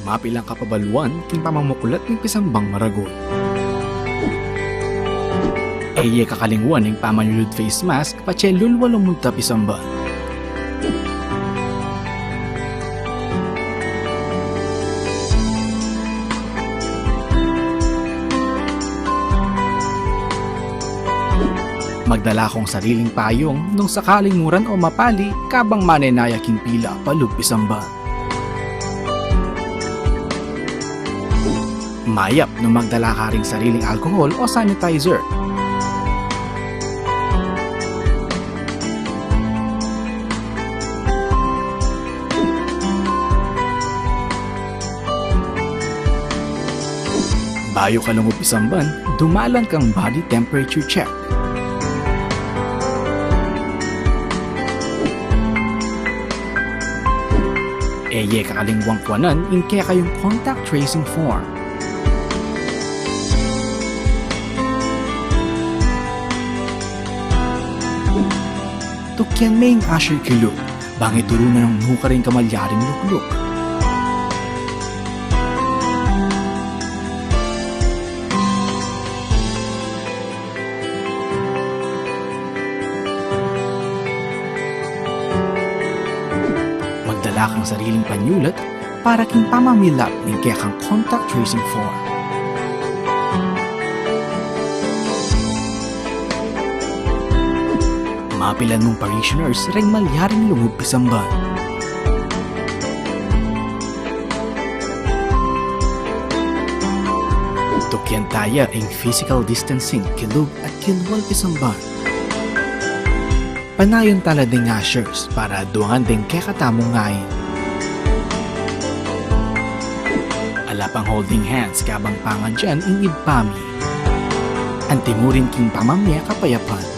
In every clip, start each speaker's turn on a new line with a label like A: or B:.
A: mapilang kapabaluan king pamamukulat ng pisambang maragol. Eye kakalingwan ng pamanyulud face mask pache lulwalong munta pisamba. Magdala kong sariling payong nung sakaling muran o mapali kabang manenaya king pila palugpisamba. Mayap nung magdala ka ring sariling alcohol o sanitizer. Bayo ka lang upisamban, dumalan kang body temperature check. Eye kakalingwang kwanan inke kayong contact tracing form. Tukyan may asher kilo, bangi turunan ng nuka rin kamalyaring lukluk. Magdala kang sariling panyulat para king pamamilap ng kaya kang contact tracing form. Mapilan mong parishioners ring malyaring lungog pisamba. Tukyan taya ang physical distancing kilug at kilwal pisamba. Panayon tala ding ashers para duangan ding kekatamong ngayon. Alapang holding hands kabang pangan dyan in ibpami. Antimurin king pamamya kapayapan.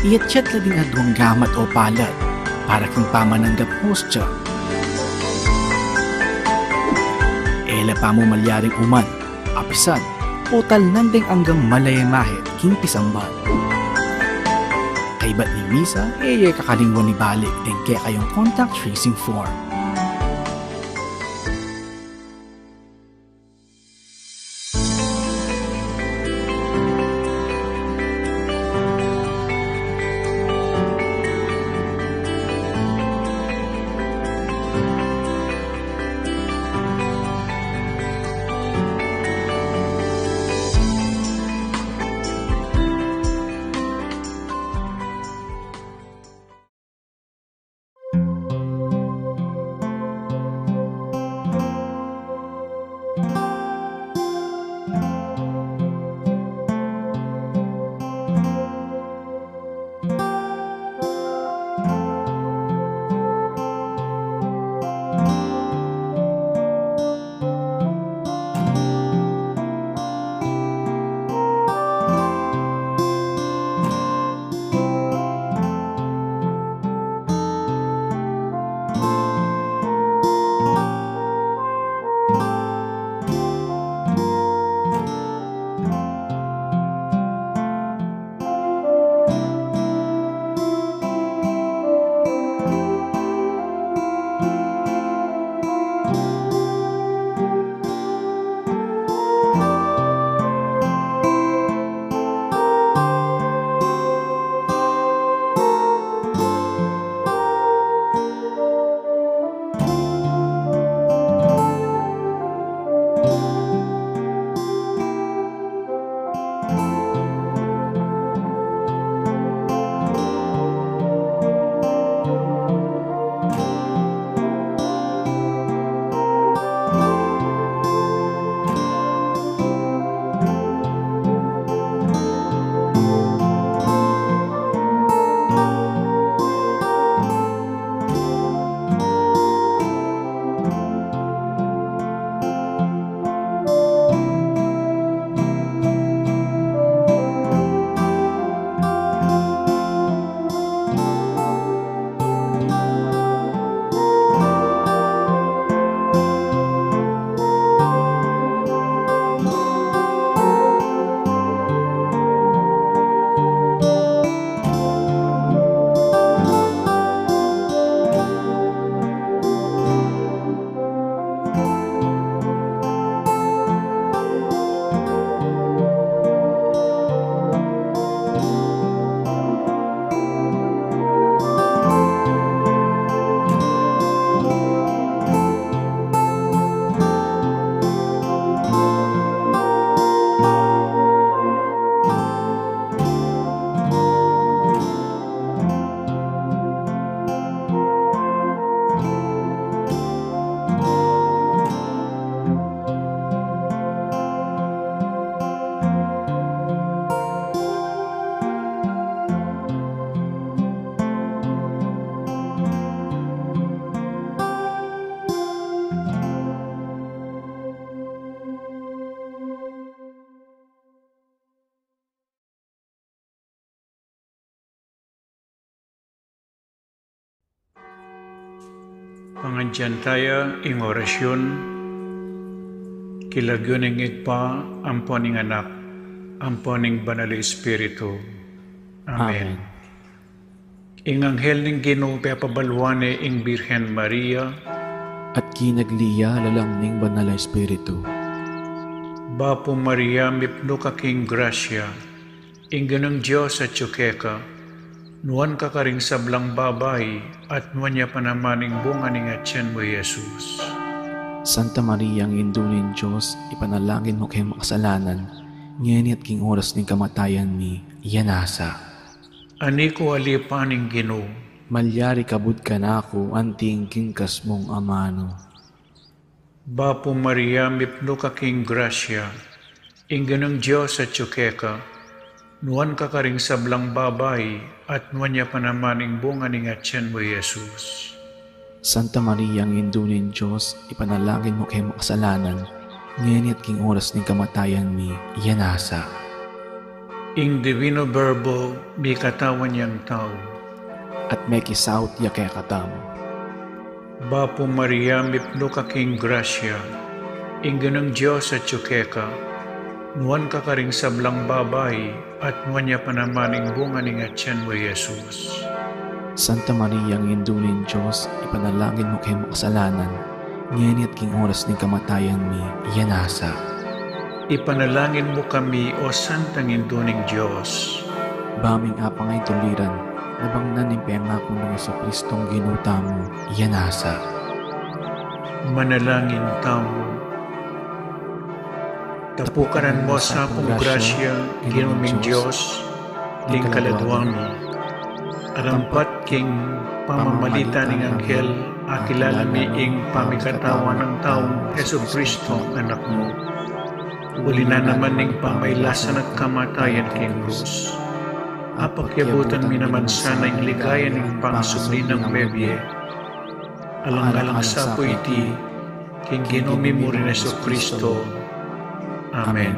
A: Iyat-yat labing adwang gamat o palad para kang pamananggap hostya. Ela pa mo malyaring uman, apisan, total nandeng hanggang malayamahit king pisamban. Kaibat ni Misa, kakalingwan ni balik din kaya kayong contact tracing form.
B: Pangadyan tayo ing orasyon, kilagyoning igpa, amponing anak, amponing banal Espiritu. Amen. Ing anghel ning Ginoo papabalwane ing Birhen Maria,
A: At kinagliya lalang ning banal na Espiritu.
B: Bapo Maria mipno ka king grasya, ing ganang Diyos at tsukeka, nuan ka karing sablang babay, at nuan niya panamaning bunga ning atyan mo Jesus.
A: Santa Maria, ang indunin Diyos, ipanalangin mo kay makasalanan, ngayon at king oras ning kamatayan mi, iyanasa.
B: Ani ko alipaning Ginoo,
A: Malyari kabud ka na ako, anting kingkas mong amano.
B: Bapo Maria mipno ka king grasya, ing ganang Diyos at tsukeka, nuan ka karing sablang babay, at nuan niya panamaning bunga ning atyan mo Jesus.
A: Santa Maria, ang indunin Diyos, ipanalangin mo kay makasalanan, ngayon at king oras ning kamatayan mi, iyanasa.
B: Ing divino verbo, may katawan niyang tao.
A: At may kisaut ya kay katam.
B: Bapo Maria mipno ka king grasya, ing ganang Diyos at tsukeka, nuan ka karing sablang babay, at nuan niya panamaning bunga ning atyan mo Jesus.
A: Santa Maria, ang indunin Diyos, ipanalangin mo kay makasalanan, ngayon at king oras ning kamatayan mi, iyanasa.
B: Ipanalangin mo kami, O Santang Induning Diyos.
A: Baming apang ay tuliran, nabangnan ng pengako ng Jesucristong ginuta mo, iyanasa.
B: Manalangin tamo. Tapukanan mo sa akong grasya, ginuming Diyos, ling kaladwang mo. Arampat king pamamalita ng anghel, akilala mi ing pamikatawan ng taong Jesucristo, anak mo. Uli na naman ning pamaylasan at kamatayan king krus. Apakyabutan mi naman sana ing ligaya ning pangsubli ng bebye. Alang-alang sa po iti, king ginumi mo rin Jesucristo. Amen.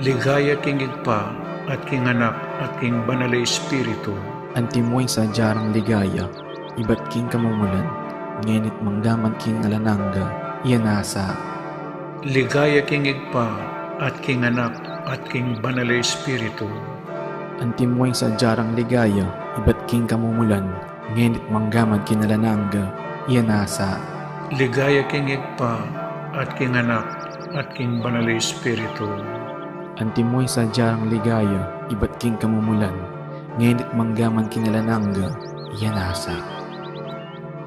B: Ligaya king igpa, at king anak, at king banal na Espiritu.
A: Antimoy sa jarang ligaya, iba't king kamumulan, ngenit mangdaman king alananga, iyanasa.
B: Ligaya king igpa, at king anak, at king banal na Espiritu.
A: Antimoy sa jarang ligaya, iba't king kamumulan, ngenit manggaman kinalananga, iyanasa.
B: Ligaya king igpa, at king anak, at king banal na Espiritu.
A: Antimoy sa jarang ligaya, iba't king kamumulan, ngenit manggaman kinalananga, iyanasa.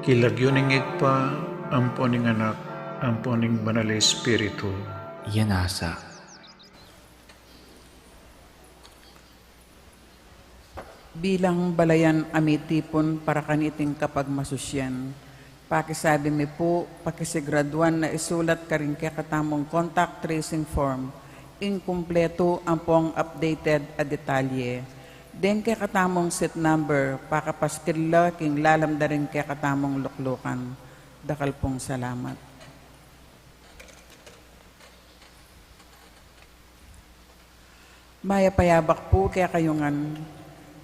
B: Kilagyoning igpa, amponing anak, amponing banal na Espiritu.
A: Iyanasa.
C: Bilang balayan amitipon para kaniting kapag masusyan, pakisabi mi po, pakisigraduan na isulat ka rin kaya katamong contact tracing form, inkumpleto ang pong updated a detalye. Den kaya katamong set number, pakapaskilla king lalamda rin kaya katamong luklukan. Dakal pong salamat. Maya payabak po kaya kayungan,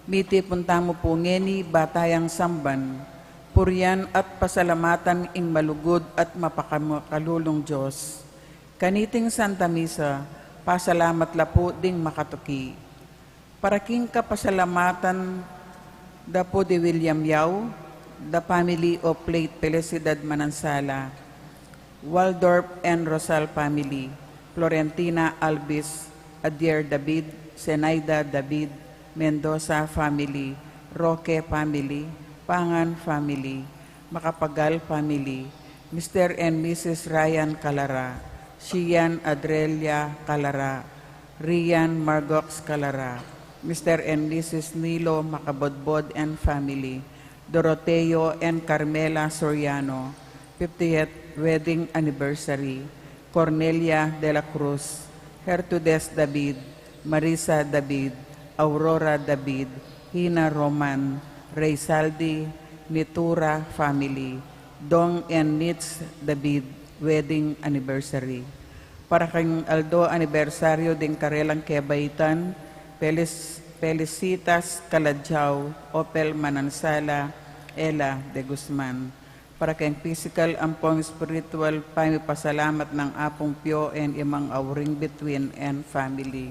C: miti punta mo po ngeni batayang samban, puryan at pasalamatan ing malugod at mapakakalulong Diyos. Kaniting Santa Misa, pasalamat la po ding makatuki. Paraking kapasalamatan da po de William Yao, the family of late Felicidad Manansala, Waldorf and Rosal family, Florentina Albis, Adier David, Senaida David, Mendoza family, Roque family, Pangan family, Makapagal family, Mr. and Mrs. Ryan Calara, Shian Adrelia Calara, Rian Margox Calara, Mr. and Mrs. Nilo Makabodbod and family, Doroteo and Carmela Soriano, 50th wedding anniversary, Cornelia de la Cruz, Hertudes David, Marisa David, Aurora David, Hina Roman, Reysaldi, Nitura family, Dong and Nitz David, wedding anniversary. Para kang Aldo anibersaryo din Karelang Kebaytan, Felicitas Kaladjaw, Opel Manansala, Ella de Guzman. para kayong physical ampong spiritual pasalamat ng apong pyo and imang awring between and family.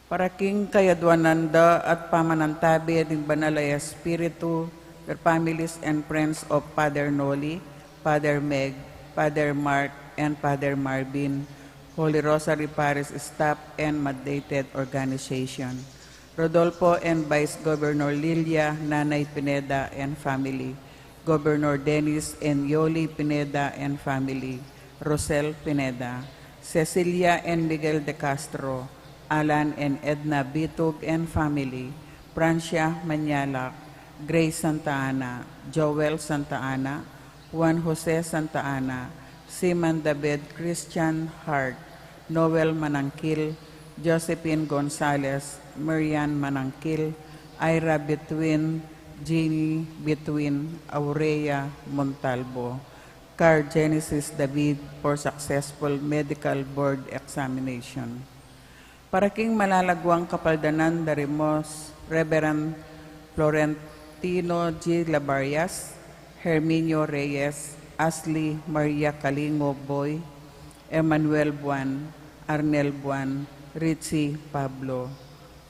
C: Para king kayadwananda at pamanantabi ng banalay espiritu, their families and friends of Father Noli, Father Meg, Father Mark, and Father Marvin, Holy Rosary Parish staff and mandated organization. Rodolfo and Vice Governor Lilia, Nanay Pineda and family. Governor Dennis and Yoli Pineda and family. Rosel Pineda. Cecilia and Miguel de Castro. Alan and Edna Bitug and family. Francia Manyalak. Grace Santa Ana. Joel Santa Ana. Juan Jose Santa Ana. Simon David Christian Hart. Noel Manangkil. Josephine Gonzalez. Marian Manangkil. Ira Between. Jeannie Between. Aurea Montalvo. Car Genesis David for successful medical board examination. Para king malalagwang kapaldanan darimos, Reverend Florentino G. Labarias, Herminio Reyes, Ashley Maria Kalingo Boy, Emmanuel Buan, Arnel Buan, Richie Pablo,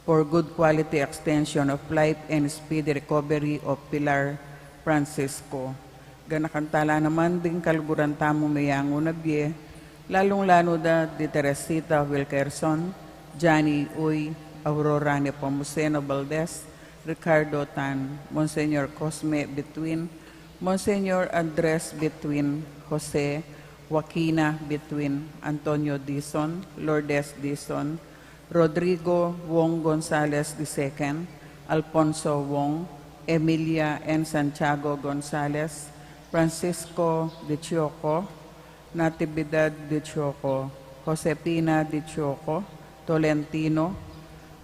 C: for good quality extension of life and speedy recovery of Pilar Francisco. Ganakantala naman din kalguran tamo mayango na biye, lalong-lalo da di Teresita Wilkerson, Johnny Uy, Aurora Nepomuceno Valdez, Ricardo Tan, Monsignor Cosme Between, Monsignor Andres Between, Jose, Joaquina Between, Antonio Dizon, Lourdes Dizon, Rodrigo Wong Gonzalez II, Alfonso Wong, Emilia and Santiago Gonzalez, Francisco de Chioco, Natividad de Chioco, Josepina de Chioco, Tolentino,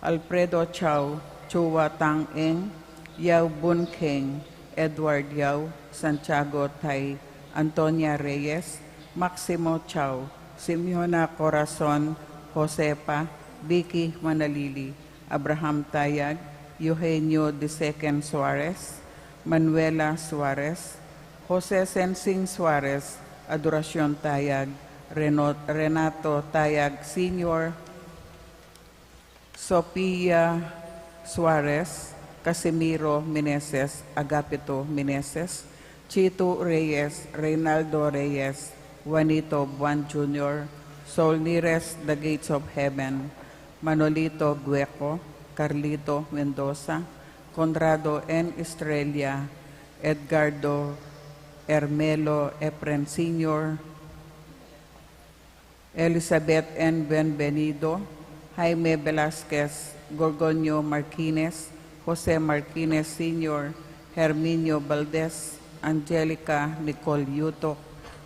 C: Alfredo Chau, Chua Tang Eng, Yao Bun Keng, Edward Yao, Santiago Tai, Antonia Reyes, Maximo Chau, Simeona Corazon, Josepa, Vicky Manalili, Abraham Tayag, Eugenio II Suarez, Manuela Suarez, Jose Sensing Suarez, Adoracion Tayag, Renato Tayag Sr., Sophia Suarez, Casimiro Meneses, Agapito Meneses, Chito Reyes, Reynaldo Reyes, Juanito Buan Jr., Solnires, The Gates of Heaven, Manolito Gueco, Carlito Mendoza, Conrado N. Estrella, Edgardo Hermelo Efren Sr., Elizabeth N. Benvenido, Jaime Velasquez, Gorgonio Marquines, Jose Marquines Sr., Herminio Valdez, Angelica Nicole Yutok,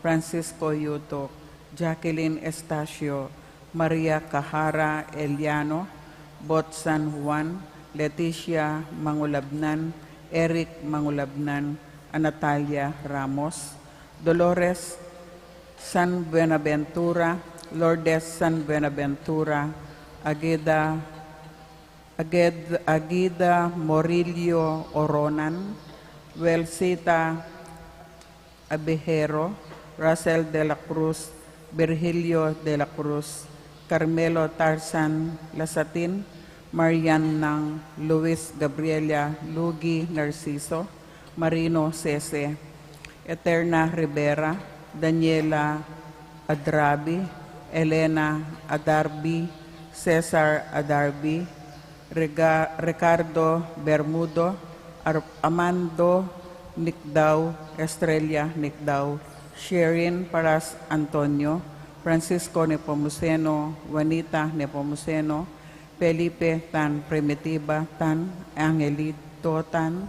C: Francisco Yutok, Jacqueline Estacio, Maria Cajara Eliano, Bot San Juan, Leticia Mangulabnan, Eric Mangulabnan, Natalia Ramos, Dolores San Buenaventura, Lourdes San Buenaventura, Agida Morillo Oronan, Welsita Abejero, Russell de la Cruz, Virgilio de la Cruz, Carmelo Tarzan Lasatin, Marian Nang, Luis Gabriela Lugi Narciso, Marino Cese, Eterna Rivera, Daniela Adrabi, Elena Adarbi, Cesar Adarbi, Ricardo Bermudo, Amando Nicdao, Estrella Nicdao, Sherin Paras Antonio, Francisco Nepomuceno, Juanita Nepomuceno, Felipe Tan Primitiva Tan, Angelito Tan,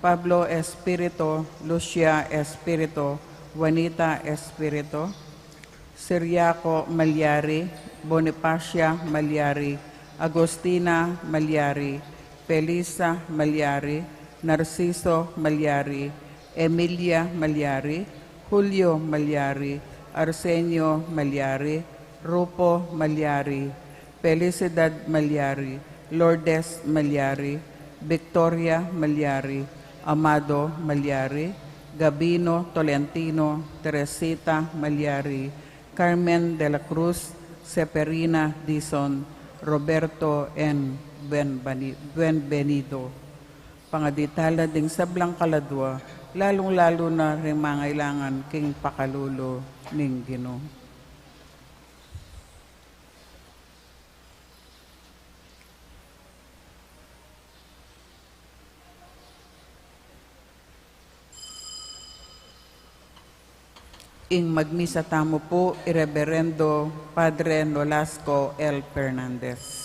C: Pablo Espirito, Lucia Espirito, Juanita Espirito, Siriaco Malyari, Bonifacia Malyari, Agostina Malyari, Felisa Malyari, Narciso Malyari, Emilia Malyari, Julio Malyari, Arsenio Malyari, Rupo Malyari, Felicidad Malyari, Lourdes Malyari, Victoria Malyari, Amado Malyari, Gabino Tolentino, Teresita Malyari, Carmen de la Cruz, Seperina Dizon, Roberto N. Buenvenido. Pangaditala ding sablang kaladwa, lalong-lalo na rin mangailangan king pakalulo ning Ginoo. Ing magmisa tamo po, Ireverendo Padre Nolasco L. Fernandez.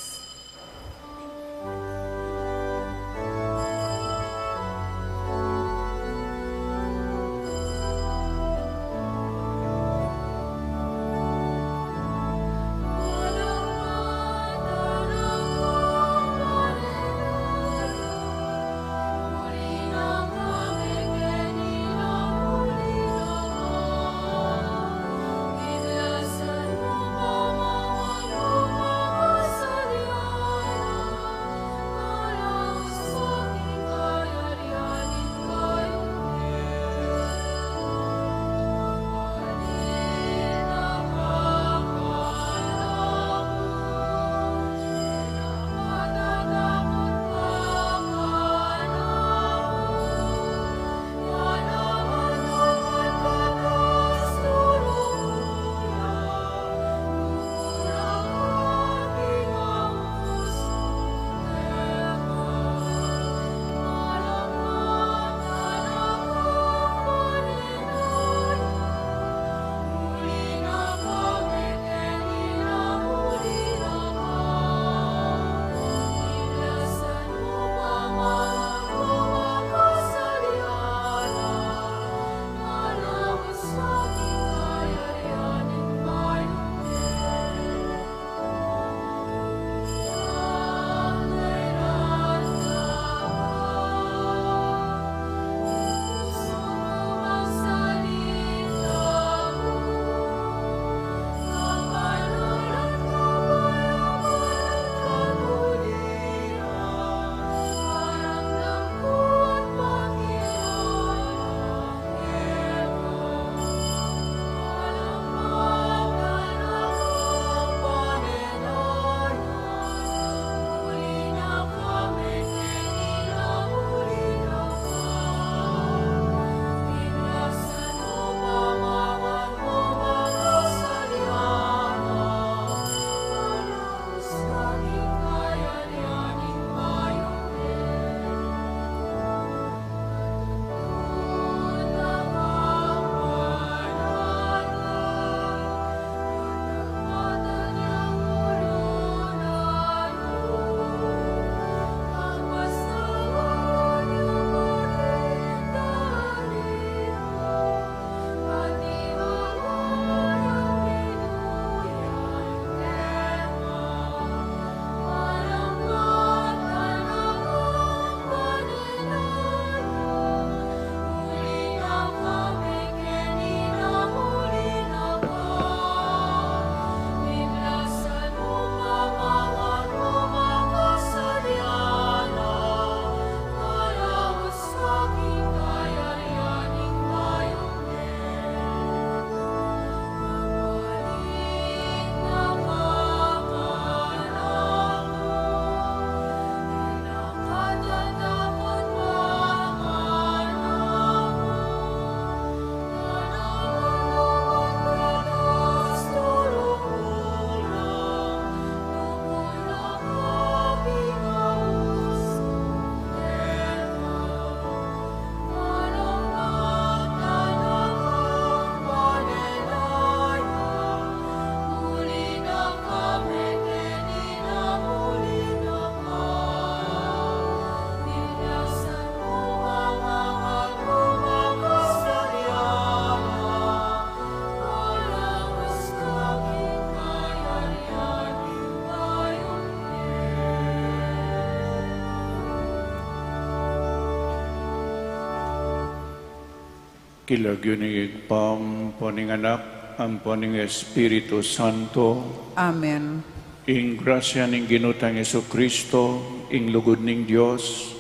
B: Kilagyo ni Pam, poning anak, ang poning Espiritu Santo,
C: Amen.
B: ing grasya ning ginutang Yesu Kristo, ing lugod ning Dios,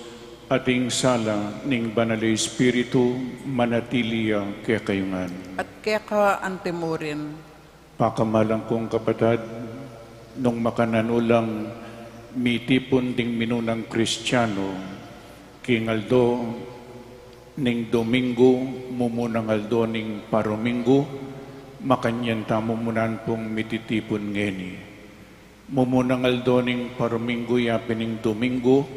B: ating sala ning banal Espiritu manatiliya kaya kayungan.
C: At kaya ka antemurin,
B: Pakamalang kong kapatid, nung makananulang mitipon ding minunang Kristiyano, kingaldo ning Domingo, mumunang aldo ning Paromingo, makanyan tamumunan pong mititipon ngeni. Mumunang aldo ning Paromingo, yapin ning Domingo,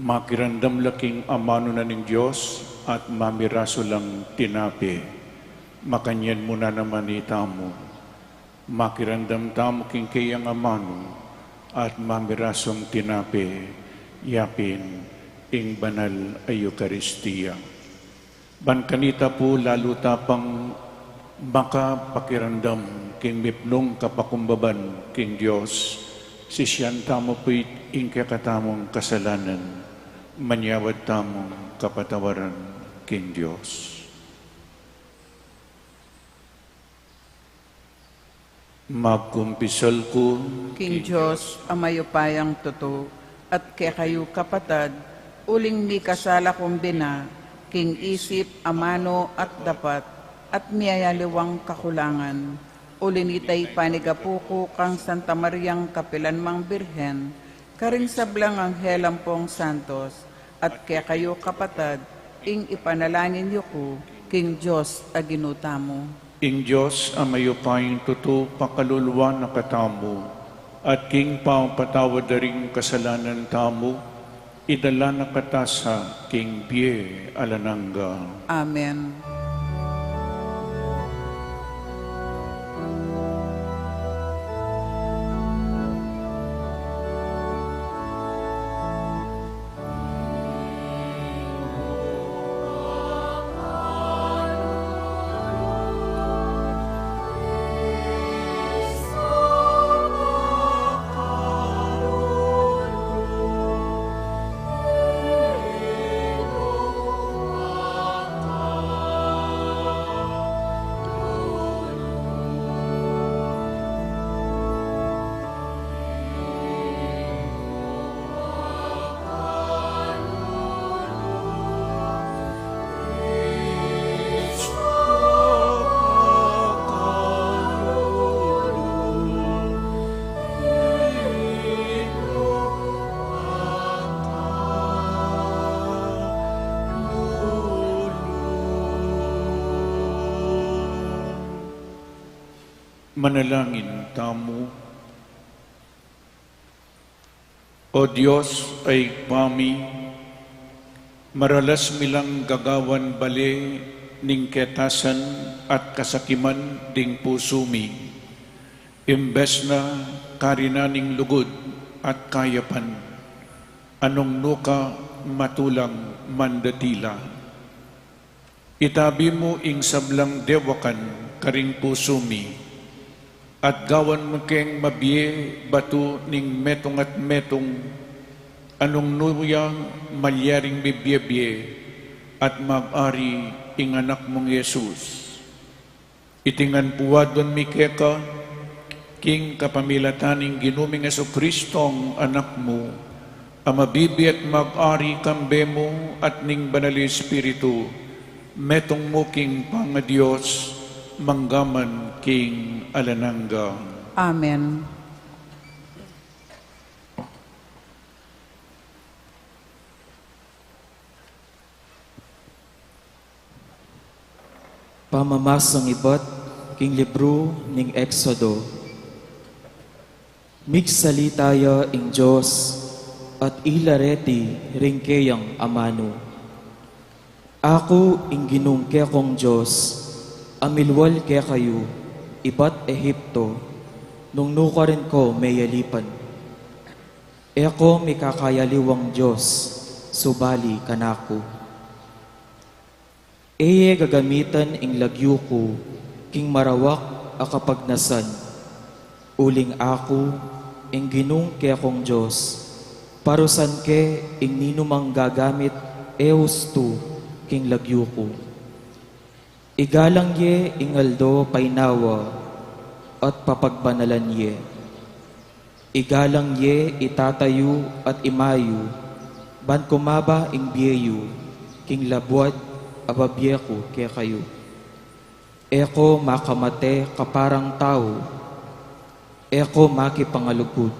B: makirandam laking amano na ning Diyos at mamiraso lang tinapi. Makanyan muna naman itamo. Makirandam tamo king kayang amano at mamirasong tinapi, yapin ing banal ay Eucharistia. Ban kanita po lalo tapang makapakiramdam king mipnong kapakumbaban king Diyos, sisyan tamo po ing kakatamong kasalanan, manyawad tamong kapatawaran king Diyos. Magkumpisal ko,
C: King Diyos, amayupayang totoo, at kaya kayo kapatad, uling mi kasala kong bina, king isip, amano at dapat, at miyayaliwang kakulangan. Ulinitay panigapuko kang Santa Mariang Kapilanmang Birhen, karing sablang anghel ampong santos, at kaya kayo kapatad, ing ipanalangin niyo ko, King Diyos aginutamo.
B: ing Diyos amayo payong tuto pakaluluwa na katamo, at king patawad ring kasalanan tamo, idala na katasa king biye alananga.
C: Amen.
B: Manalangin tamo. O Diyos ay kami, maralas milang gagawan bale ning ketasan at kasakiman ding pusumi, imbes na karinaning lugod at kayapan, anong nuka matulang mandatila. Itabi mo ing sablang dewakan karing pusumi, at gawan mo keng mabiye batu ning metong at metong, anong nuya malyaring bibiye at mag-ari ing anak mong Yesus. Itingan puwadon mi keka, king kapamilataning ginuming Jesucristong anak mo, amabibi at mag-ari kambe mo at ning banal Espiritu, metong mo king Pangadios, manggaman king alananga.
C: Amen.
D: Pamamasang ibat king libro ning Exodo. Migsalita ing Diyos at ilareti ringkeyang amano. Ako ing ginungke kong Diyos, amilwal kaya kayo, ibat Ehipto, nung nuka rin ko mayalipan. Eko may kakayaliwang Diyos, subali kanako. Eye gagamitan ing lagyo ko, king marawak akapagnasan. Uling ako, ing ginung kaya kong Diyos, parusan ke ing ninumang gagamit eos tu, king lagyo ko. Igalang ye ingaldo painawa at papagbanalan ye. Igalang ye itatayo at imayo, ban kumaba ing biyeyo, king labwad ababiyeko kaya kayo. Eko makamate kaparang tao, eko makipangalugod,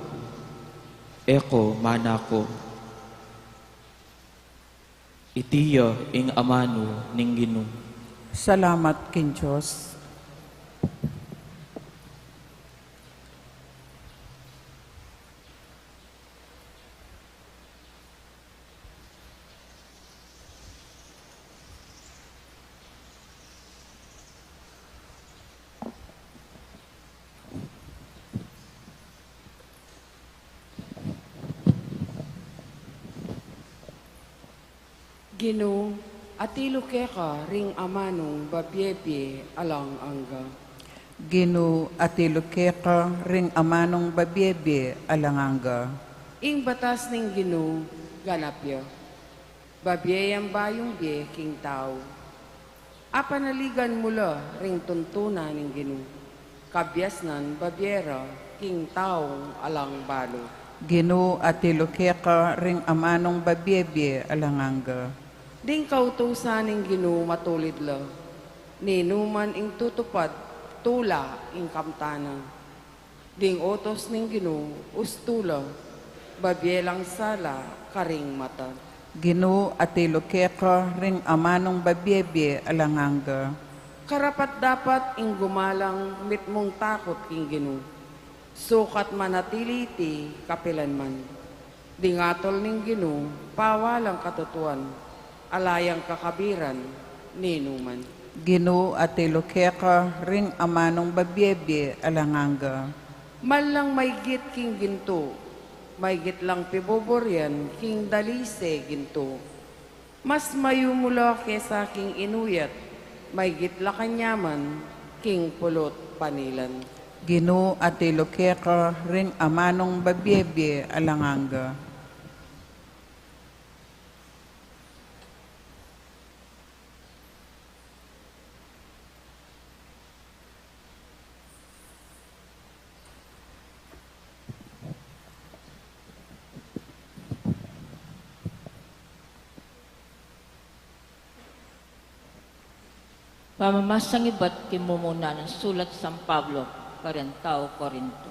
D: eko manako. Itiya ing amano ning Ginoo.
C: Salamat kin Diyos.
E: Ginoo, atilo keka ring amanong babyebye alang angga.
C: Ginu atilukeka ring amanong babyebe alanganga.
E: Ing batas ning Ginoo, ganapyo. Babyeyang bayong bye king tao. Apanaligan mula ring tuntuna ning Ginoo. Kabyasnan babyera king taong alang balo.
C: Ginu atilukeka ring amanong babyebe alanganga.
E: Ding kautusan ning Ginoo matulid la. Ninuman ing tutupad tula ing kamtana. Ding otos ning Ginoo ustula. Babyelang sala karing mata.
C: Ginu atilukeka ring amanong babyebe alanganga.
E: Karapat dapat ing gumalang mitmong takot king Ginoo. Sukat manatiliti kapilanman. Dingatol ning Ginoo pawalang katutuan. Alayang kakabiran ninuman.
C: Ginu atilukeka ring amanong babyebe alanganga.
E: Malang may git king ginto, may git lang piboboryan king dalise ginto. Mas mayumula kesa king inuyat, may git la kanyaman king pulot panilan.
C: Ginu atilukeka ring amanong babyebe alanganga.
F: Pamamasang iba't kimumuna ng sulat San Pablo, Karentao, Corinto.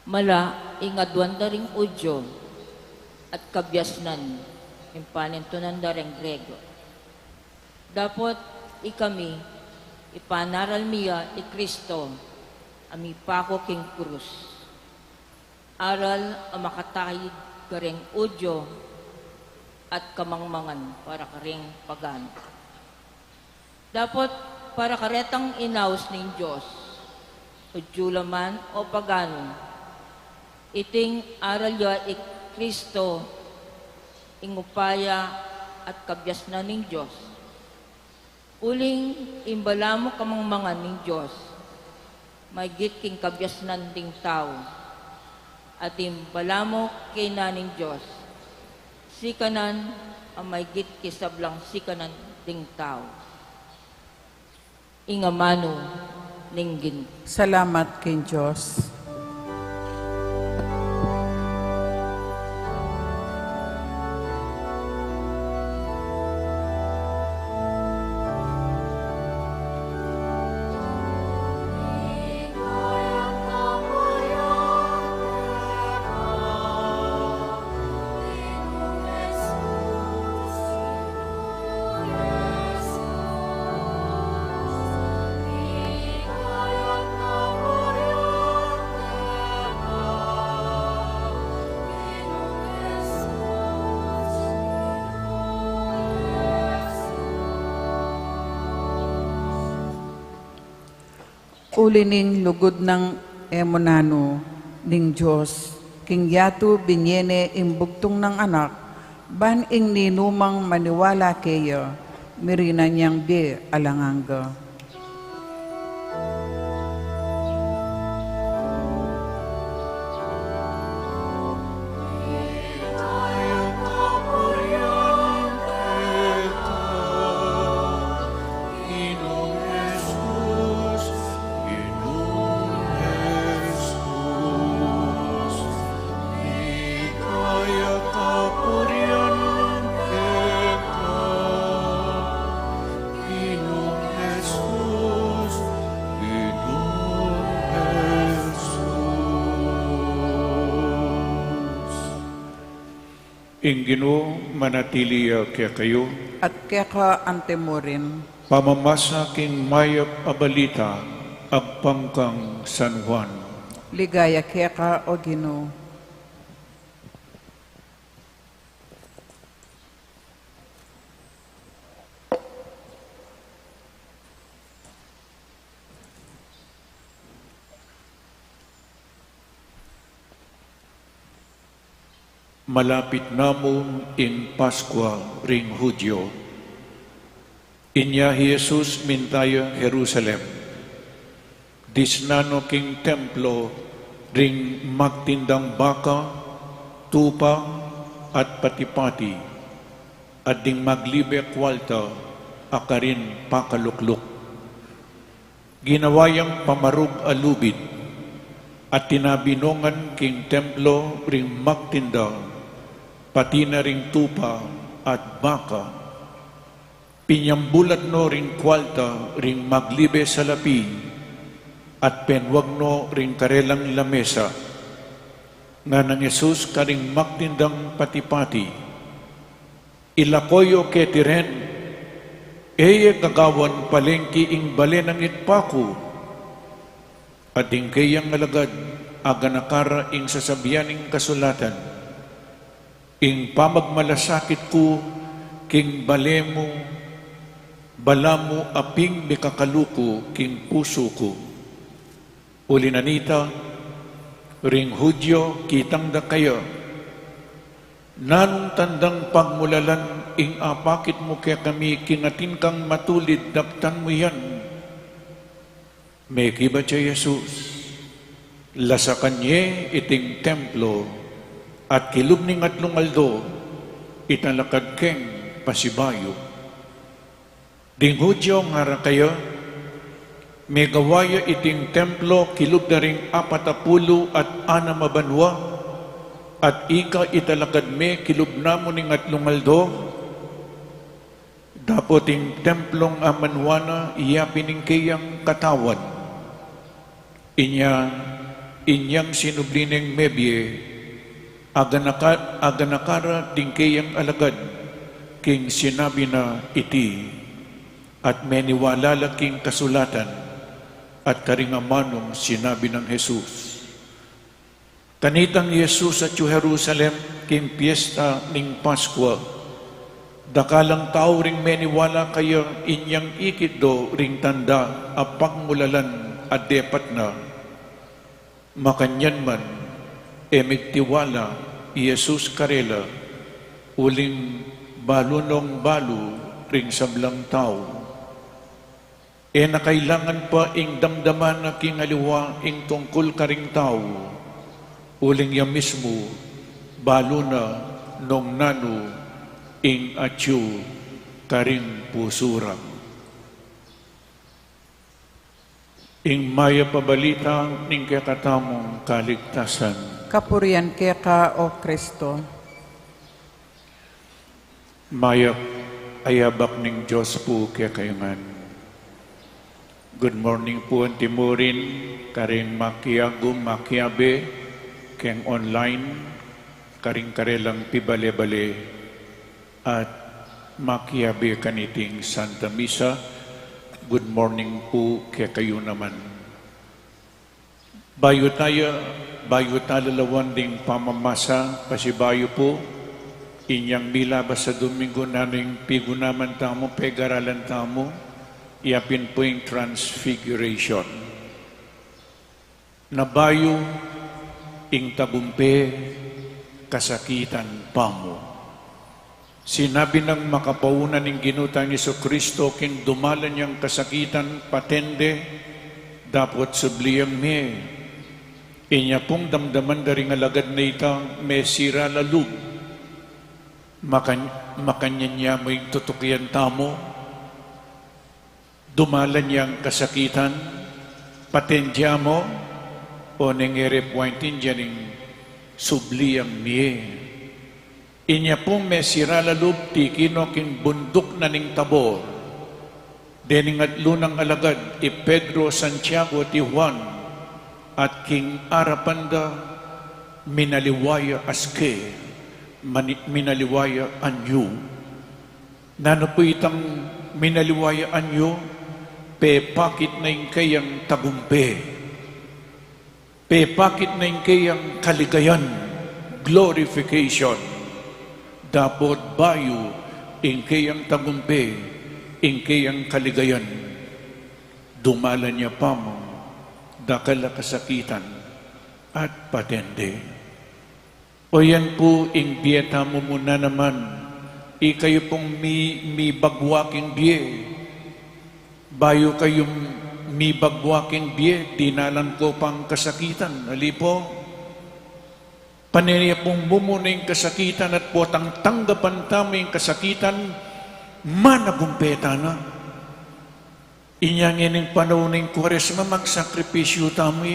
F: Mala, ingadwan da ring udyo at kabyasnan, impanintunan da ring Grego. Dapat ikami, ipanaral miya i Kristo, ami pako king krus. Aral ang makatahid karing udyo at kamangmangan para karing pagano. Dapat para karetang inaus ng Diyos, o julaman o pagano, iting aral ya i Kristo, ingupaya at kabyasnan ng Diyos. Uling imbalamo kamangmangan ng Diyos, may king kabyasnan ding tao, at imbalamo kina ng Diyos, sikanan ang may kisablang sikanan ding tao. Ingamano ninggin.
C: Salamat kin Diyos. Uli ning lugod ng emonano ning Diyos, king yatu binyene imbugtong ng anak, ban ing ninumang maniwala kayo, mirina niyang bi alanganga.
B: Kaya kapuri ing Ginoo manatili kaya kayo,
C: at kaya ka antemurin,
B: pamamasa king mayap abalita, agpangkang San Juan.
C: ligaya kaya ka o Ginoo.
B: Malapit namong ing Paskwa ring Hudyo. Inya Jesus mintaya Jerusalem. Disnano king templo ring magtindang baka, tupa at patipati. At ding maglibe kwalta akarin pakalukluk. Ginawayang pamarug alubid at tinabinongan king templo ring magtinda pati na ring tupa at baka. Pinyambulat no ring kwalta ring maglibe sa lapi at penwag no ring karelang lamesa nga nang Jesus karing magtindang patipati. Ilakoyo ketiren eye gagawan palengki ing balenang itpaku at ing kayang alagad aganakara ing sasabianing kasulatan. Ing pamagmalasakit ko, king balemo, balamo aping mikakaluko, king puso ko. Ulinanita, ring Hudyo, kitang da kayo. Nanong tandang pagmulalan, ing apakit mo kaya kami, kinatin kang matulid, daptan mo yan. May kiba siya Jesus, lasakan niya iting templo, at kilub ning atlong aldo, italakad keng pasibayo. Ding Hudyo ngara kayo, may gawaya iting templo, kilub na ring 40 at 6 mabanwa, at ika italakad me, kilub namo ning atlong aldo, dapat ing templong amanwana, iyapin ning kayang katawan. Inyang sinublining mebye, aganakara ding kayang alagad, king sinabi na iti, at meniwalala king kasulatan, at karingamanong sinabi ng Jesus. Kanitang Jesus at Jerusalem, king piyesta ning Paskwa, dakalang tao ring meniwala kayo inyang ikiddo ring tanda, apagmulalan at depat na, makanyan man, emigtiwala, Jesus karela, uling balunong balu, ring sablang tao. E nakailangan pa ing damdaman na kingaliwa, ing tungkol karing tao, uling ya mismo, balo na, nung nano, ing atyu, karing pusurang. Ing maya pabalita, ning kakatamong kaligtasan,
C: Kapurian kaya ka o Kristo.
B: Mayap ayabak ning Diyos po kaya kayungan. Good morning po ang timurin, karing makiagum, makiabe, keng online, karing karelang pibale-bale, at makiabe kaniting Santa Misa. Good morning po kaya kayo naman. Bayo talalawan ding pamamasa, pasibayo po, inyang milabas sa Domingo naning pigunaman tamo, pegaralan tamo, iapin po yung transfiguration. Nabayo, ing tabumpe, kasakitan pamo. Sinabi ng makapaunan ng ginutang ni Kristo, king dumalan niyang kasakitan, patende, dapat subliyang me. Inya pong damdaman daring alagad na itang may sira lalub. Makanya niya mo yung tutukian tamo. Dumalan niyang kasakitan. Patensya mo. O nangere pointin dyan yung subliyang miye. Inya pong may sira lalub, tikino king bundok na ning tabor. Dening at lunang alagad, Pedro, Santiago, ti Juan, at king Arapanda minaliwaya aske minaliwaya anyo. Nano po itang minaliwaya anyo, pakit na yung kayang tagumpe. Pakit na yung kayang kaligayan, glorification. Dapat bayo, yung kayang tagumpe, yung kayang kaligayan. Dumala niya pa mo, dakala kasakitan, at patende. O yan po, ing biyeta mo muna naman, kayo pong mi bagwaking biye. Bayo kayong mi bagwaking biye, dinalan ko pang kasakitan. Alipo, paniriya pong mumuna yung kasakitan at potang tanggapan tamo yung kasakitan, managumpeta na. Inyangin yung panahon ng Kwaresma, magsakripisyo tamo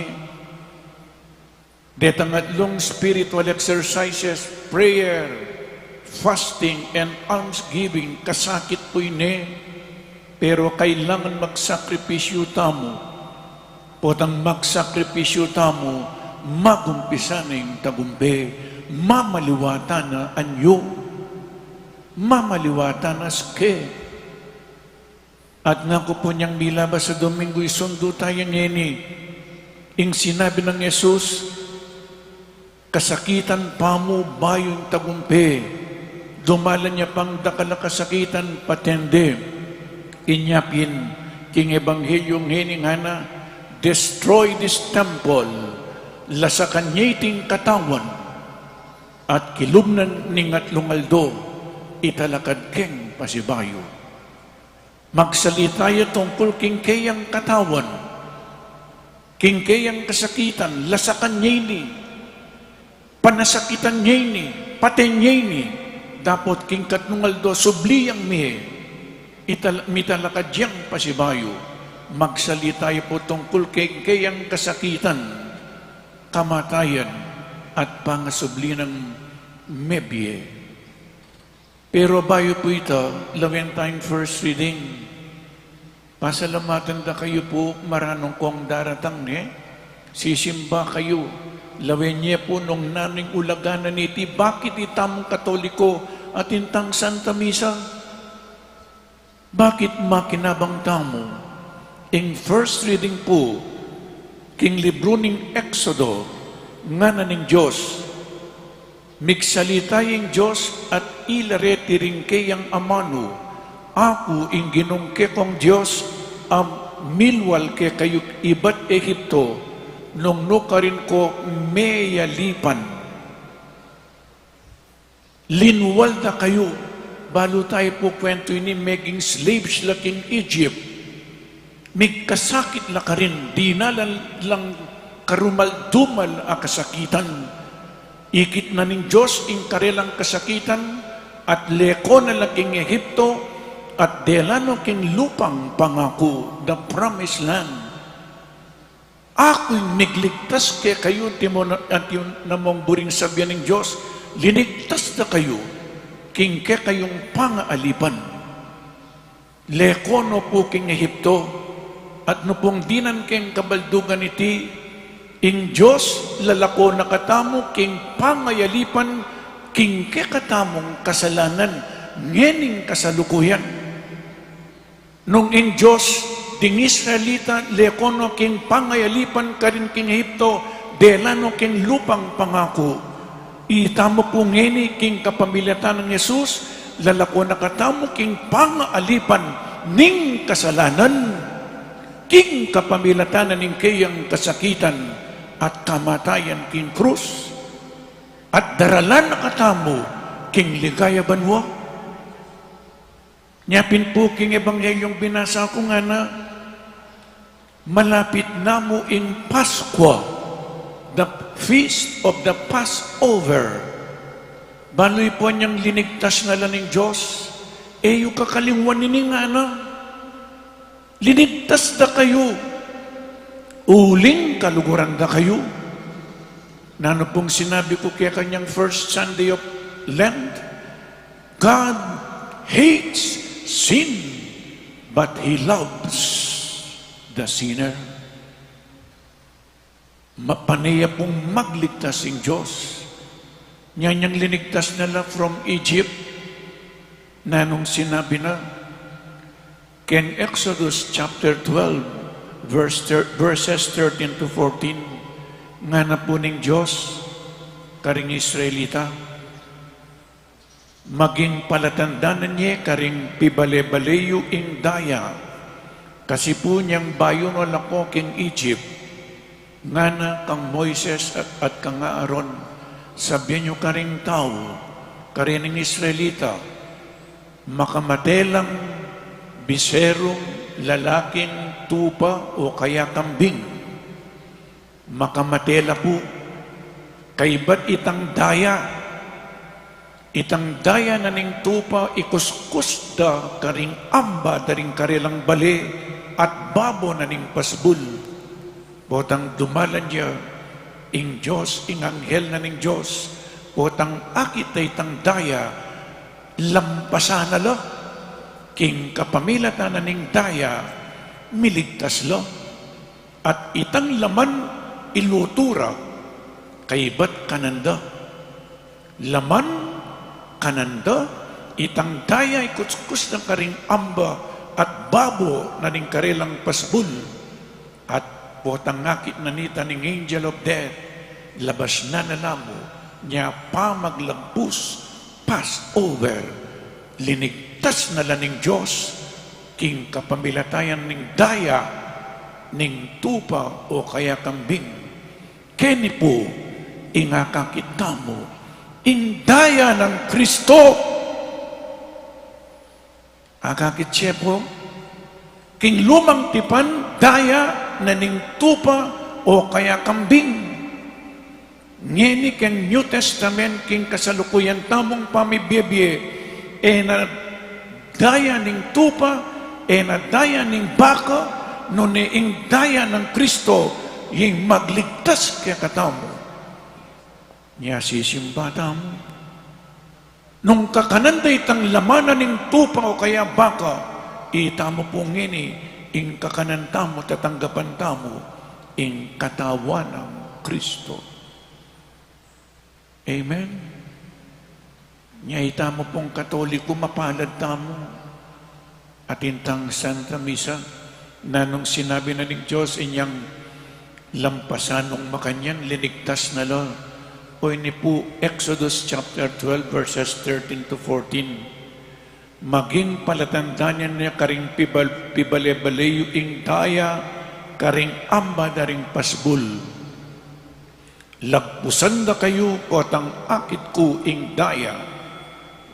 B: Detangatlong spiritual exercises, prayer, fasting, and almsgiving, kasakit po ini, pero kailangan magsakripisyo tamo. Potang magsakripisyo tamo, magumpisa na yung tagumbe, mamaliwata na anyo, mamaliwata na ske. At nga ko po niyang milabas sa Domingo, isundo tayo ngeni. Ing sinabi ng Yesus, kasakitan pa mo bayon tagumpe, dumalan niya pang dakala kasakitan patende, inyapin, king ebanghelyong hiningana, destroy this temple, lasakan niya iting katawan, at kilumnan ningat lungaldo, italakad keng pasibayo. Magsalita tungkol king kayang katawan, king kayang kasakitan, lasakan niya ini, panasakitan niya ini, paten niya ini, dapat king katnungaldo, subliyang mitalakad yang pasibayo. Magsalita po tungkol king kayang kasakitan, kamatayan, at pangasubli ng mebye. Pero bayo po ito, Lawentine first reading. Pasalamatan da kayo po, maranong kong daratang sisimba kayo. Lawenye po nung naning ulaganan iti, bakit itamong katoliko at intang Santa Misa? Bakit makinabang tamo? In first reading po, king libro ning Exodo, nga na ning Diyos, migsalita yung Diyos at ilareti rin kayang amano, ako ing ginungke kong Diyos, milwal ke kayo ibat Ehipto, nung nukarin ko meyalipan. Linwal na kayo, balo tayo po kwento ini, maging slaves laking Egypt, migkasakit la ka rin, di na lang karumal-dumal a kasakitan. Ikit na ning Diyos ing karelang kasakitan at leko na laking Ehipto at delano king lupang pangako, the promised land. Ako'y nigligtas kaya kayo at yung namong buring sabihan ng Diyos, linigtas na kayo king kaya kayong pangaalipan. Leko no po king Ehipto at no pong dinan king kabaldugan iti ing Diyos lalako nakatamo king pangayalipan king kekatamong kasalanan ngening kasalukuyan. Nung ing Diyos ding Israelita lekono king pangayalipan karin king Ehipto delano king lupang pangako. Itamo po ngeni king kapamilatan ng Yesus lalako nakatamo king pangaalipan ning kasalanan king kapamilatan ning kayang kasakitan at kamatayan king krus, at daralan na katamo king ligaya banwa. Nyapin po king ebanghelyong binasa ko nga na, malapit na mo in Paskwa, the feast of the Passover. Bano'y po niyang linigtas na lang ng Diyos, yung kakalingwan nini nga na, linigtas na kayo, uling kaluguran na kayo. Nano pong sinabi ko kaya kanyang first Sunday of Lent, God hates sin, but He loves the sinner. Mapanaya pong magligtas ng Diyos. Niyang linigtas nila from Egypt na nung sinabi na ken Exodus chapter 12 verses 13 to 14 nga na po ning Diyos karing Israelita maging palatandanan niya karing pibale-baleyo ing daya kasi po niyang bayon wala ko king Egypt nga na kang Moises at kang Aaron sabihin niyo karing tao karing ng Israelita makamatelang biserong lalaking tupa o kaya kambing makamatela po kay ba't itang daya na ning tupa ikuskus da karing amba daring karilang bali at babo na ning pasbul botang dumalan niya ing Diyos ing anghel na ning Diyos botang akit ay tang daya lampasan na lo king kapamilatan na ning daya miligtas lo at itang laman ilutura kay ba't kananda laman kananda itang daya ikutskus ng karing amba at babo na ning karilang pasbul at potang ngakit na nita ning angel of death labas na nalamo niya pa maglagpus pass over linigtas na laning Diyos king kapamilatayan ning daya ning tupa o kaya kambing keni po ingakakita mo ing daya ng Kristo akakit siya po king lumang tipan daya na ning tupa o kaya kambing ngeni king New Testament king kasalukuyan tamong pamibiyebye na daya ning tupa na daya ning baka no ing daya ng Kristo yung magligtas kaya katamo niya sisimba tamo nung kakananday tang lamanan ning tupa o kaya baka itamo po ngini ing kakanan tamo tatanggapan tamo ing katawan ng Kristo. Amen. Niya itamo pong Katoliko mapalad tamo at intang Santa Misa na nung sinabi na ng Diyos inyang lampasan nung makanyan linigtas na lo o ini po Exodus chapter 12 verses 13 to 14 maging palatandaan niya karing pibale-baleyo ing daya karing amba daring pasbul lagpusan da kayo o tang akit ko ing daya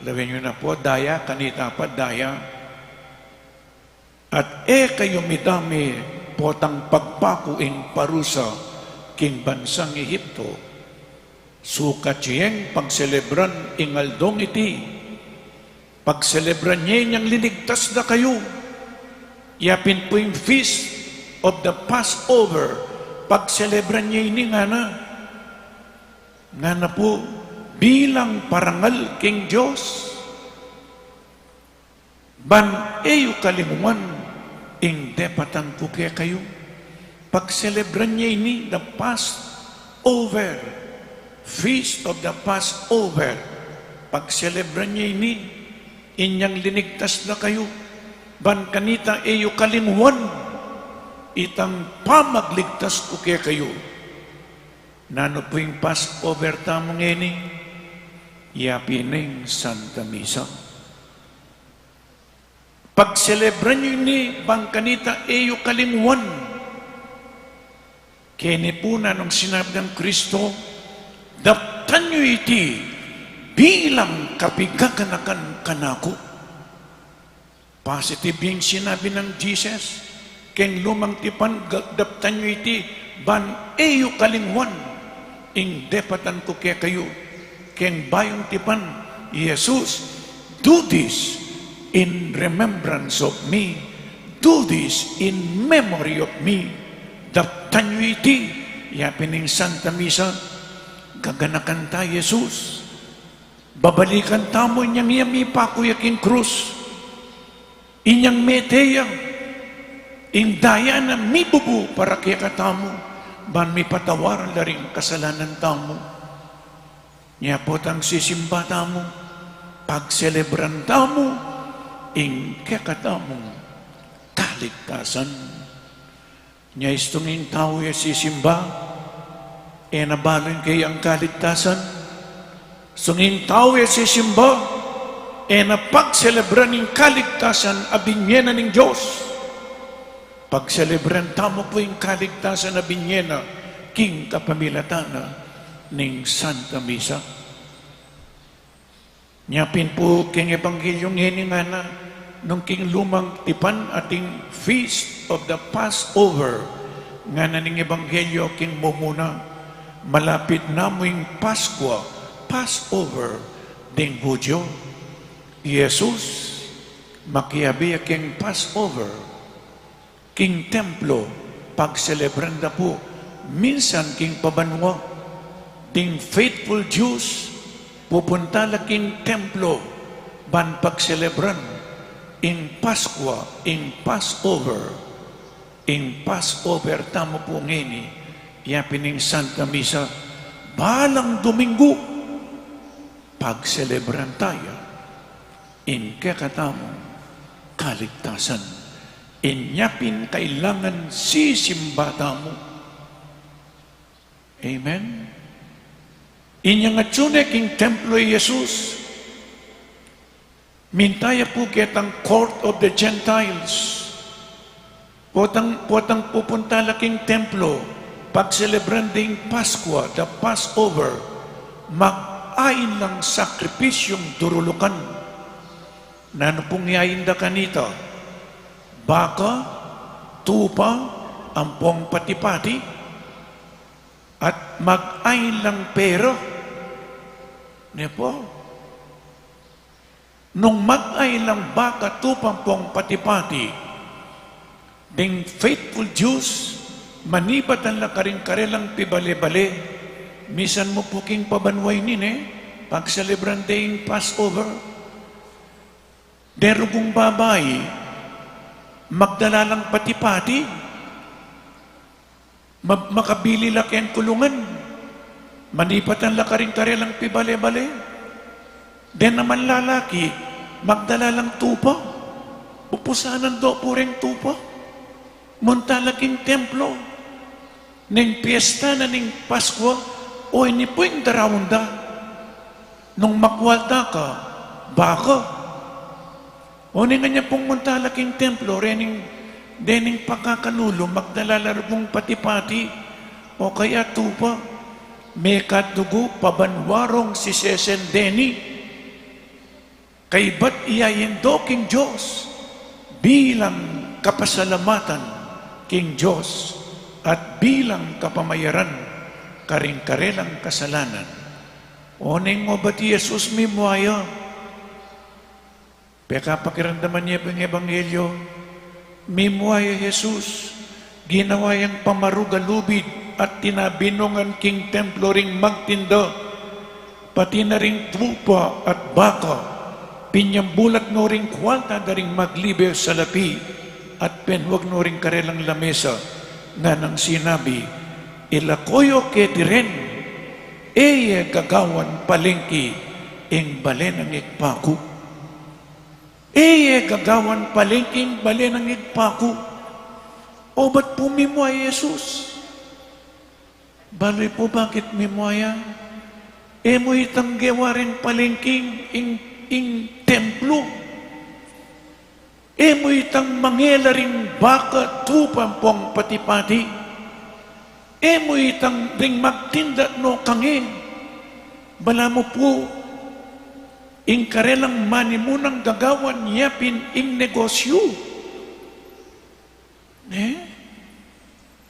B: lawin nyo na po daya kanita pa daya at kayo midami potang pagpako ing parusa king bansang Ehipto sukat siyeng pagselebran ing aldong iti pagselebran niya niyang linigtas na kayo yapin po yung feast of the Passover pagselebran niya ini nga na po bilang parangal king Diyos ban eyo kalimuan ing depatan ko kaya kayo pagselebran niya ini the Passover feast of the Passover pagselebran niya ini inyang linigtas na kayo ban kanita eyo kalimuan itang pamagligtas ko kaya kayo nano po yung Passover tamong ini yapining Santa Misa pagselebran nyo ini bangkanita eyo kalimuan kini po na nung sinabi ng Kristo daptan nyo iti bilang kapigaganakan kanako positive yung sinabi ng Jesus keng lumang tipan daptan nyo iti ban eyo kalimuan ing depatan ko kaya kayo keng bayong tipan Jesus do this in remembrance of me do this in memory of me daptan nyo iti yapining Santa Misa gaganakan ta Jesus babalikan tamo inyang yami pakuyak ing krus inyang meteya ing daya na mibubu para kaya katamo ban mi patawaran laring kasalanan tamo Niya po tang sisimba tamo, pagselebran tamo, ing kakatamong kaligtasan. Niya istunging tao ya sisimba, nabalon kayo ang kaligtasan. Sunging tao ya sisimba, napagselebran ng kaligtasan abinyena ng Diyos. Pagselebran tamo po yung kaligtasan abinyena king kapamilatana ng Santa Misa. Nyapin po king Ebanghelyo ngeni nga na nung king lumang tipan ating Feast of the Passover nga na ning Ebanghelyo king mumuna malapit na mo yung Paskwa, Passover ding Hudyo. Jesus makiabi king Passover king templo pagselebran na po minsan king pabanwa ding faithful Jews pupunta laking templo ban pagselebran in Paskwa, in Passover tamo po ngini yapining Santa Misa balang Domingo pagselebran tayo in kakatamong kaligtasan in yapin kailangan sisimba tamo. Amen. Inyang atsune king templo Jesus, mintaya po kitang court of the Gentiles. Potang pupunta laking templo, pagselebran ding Paskwa, the Passover, mag-ain lang sakripisyong durulukan. Nano pong yain da kanita? Baka, tupa, ampong patipati, at mag-ain lang pera. Niya po. Nung mag-ay lang baka tupampong patipati, ding faithful Jews, manibat ang lakaring-karelang pibale-bale, misan mo po king pabanway nini, pagselebran ding Passover, derugong babay, magdala lang patipati, makabili laki ang kulungan, manipat ang lakaring-karelang pibale-bale. Den naman lalaki, magdala lang tupa. Pupusanan do pureng tupa. Munta laking templo. Ning piyesta na ning Paskwa, o ini po yung darawanda. Nung makwalta ka, baka. O nga niya pong munta laking templo, dening pagkakanulo, magdala larugong pati-pati, o kaya tupa. May katugo pabanwarong si Sesen Deni. Kay ba't iyayindo king Diyos bilang kapasalamatan king Diyos at bilang kapamayaran karing-karelang kasalanan. Oneng mo ba't Jesus mimuaya? Peka pakiramdaman niya pang Ebanghelyo, mimuaya Jesus, ginawa yung pamarugalubid at tinabinungan king templo ring magtinda, pati na ring trupa at baka, pinyambulat no ring kwalta na ring maglibe sa lapi, at penwag no ring karelang lamesa, nga nang sinabi, ilakoyo ke tiren, eye gagawan palengki, ing balen ang ikpaku. Eye gagawan palengki, ing balen ang ikpaku. O ba't pumimuay Jesus? Baloy po bakit mimuaya? Mo itang gewarin palengking ing templo. Mo itang mangelaring baka tupampong patipati. Mo itang ring magtinda no kangin. Bala mo po ing karelang manimunang gagawan yapin ing negosyo.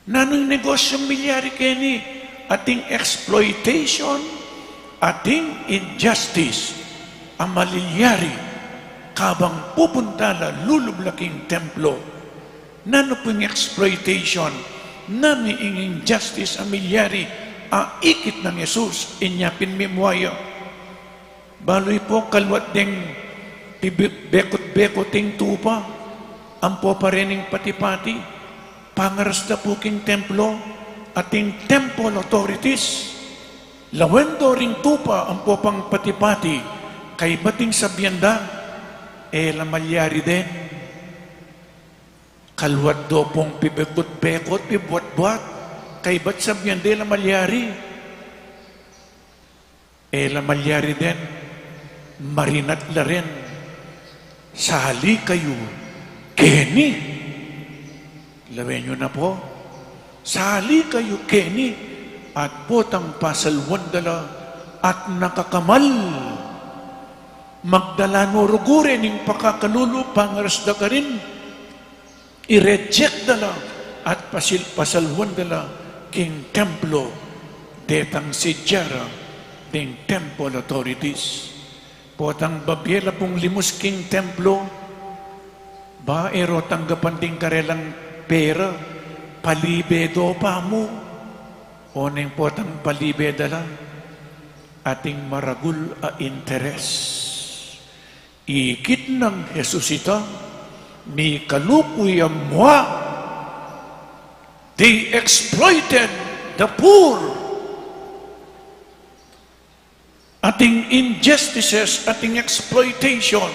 B: Nanong negosyo milyari keni, ating exploitation, ating injustice, ang malilyari, kabang pupuntala lulublaking templo. Nano pong exploitation, nano ing injustice, ang milyari, ang ikit ng Jesus, inyapin mimuaya. Baloy po kalwat ding bekot-bekoting tupa, ang po parening pati-pati, pangaras na po king templo, ating temple authorities, Lawendo ring tupa ang popang patipati, kay bating sa biyanda, lamalyari din. Kalwat do pong pibekot-bekot, pibwat-bwat, kay bat sa biyanda, lamalyari. Lamalyari din, marinat la rin. Sali kayo, Kenny. Lawin nyo na po. Sali kayo, Kenny. At potang pasalwan dala at nakakamal. Magdala no rugure ning pakakalulu pangaras da ka rin. I-reject dala at pasalwan dala king templo detang sidyara ding temple authorities. Potang babyela pong limus king templo, ba ero tanggapan ding karelang pera, palibedo pa mo, o neng potang palibedala, ating maragul a interes. Ikit ng Jesusita, ni kalukuya mua, they exploited the poor. Ating injustices, ating exploitation.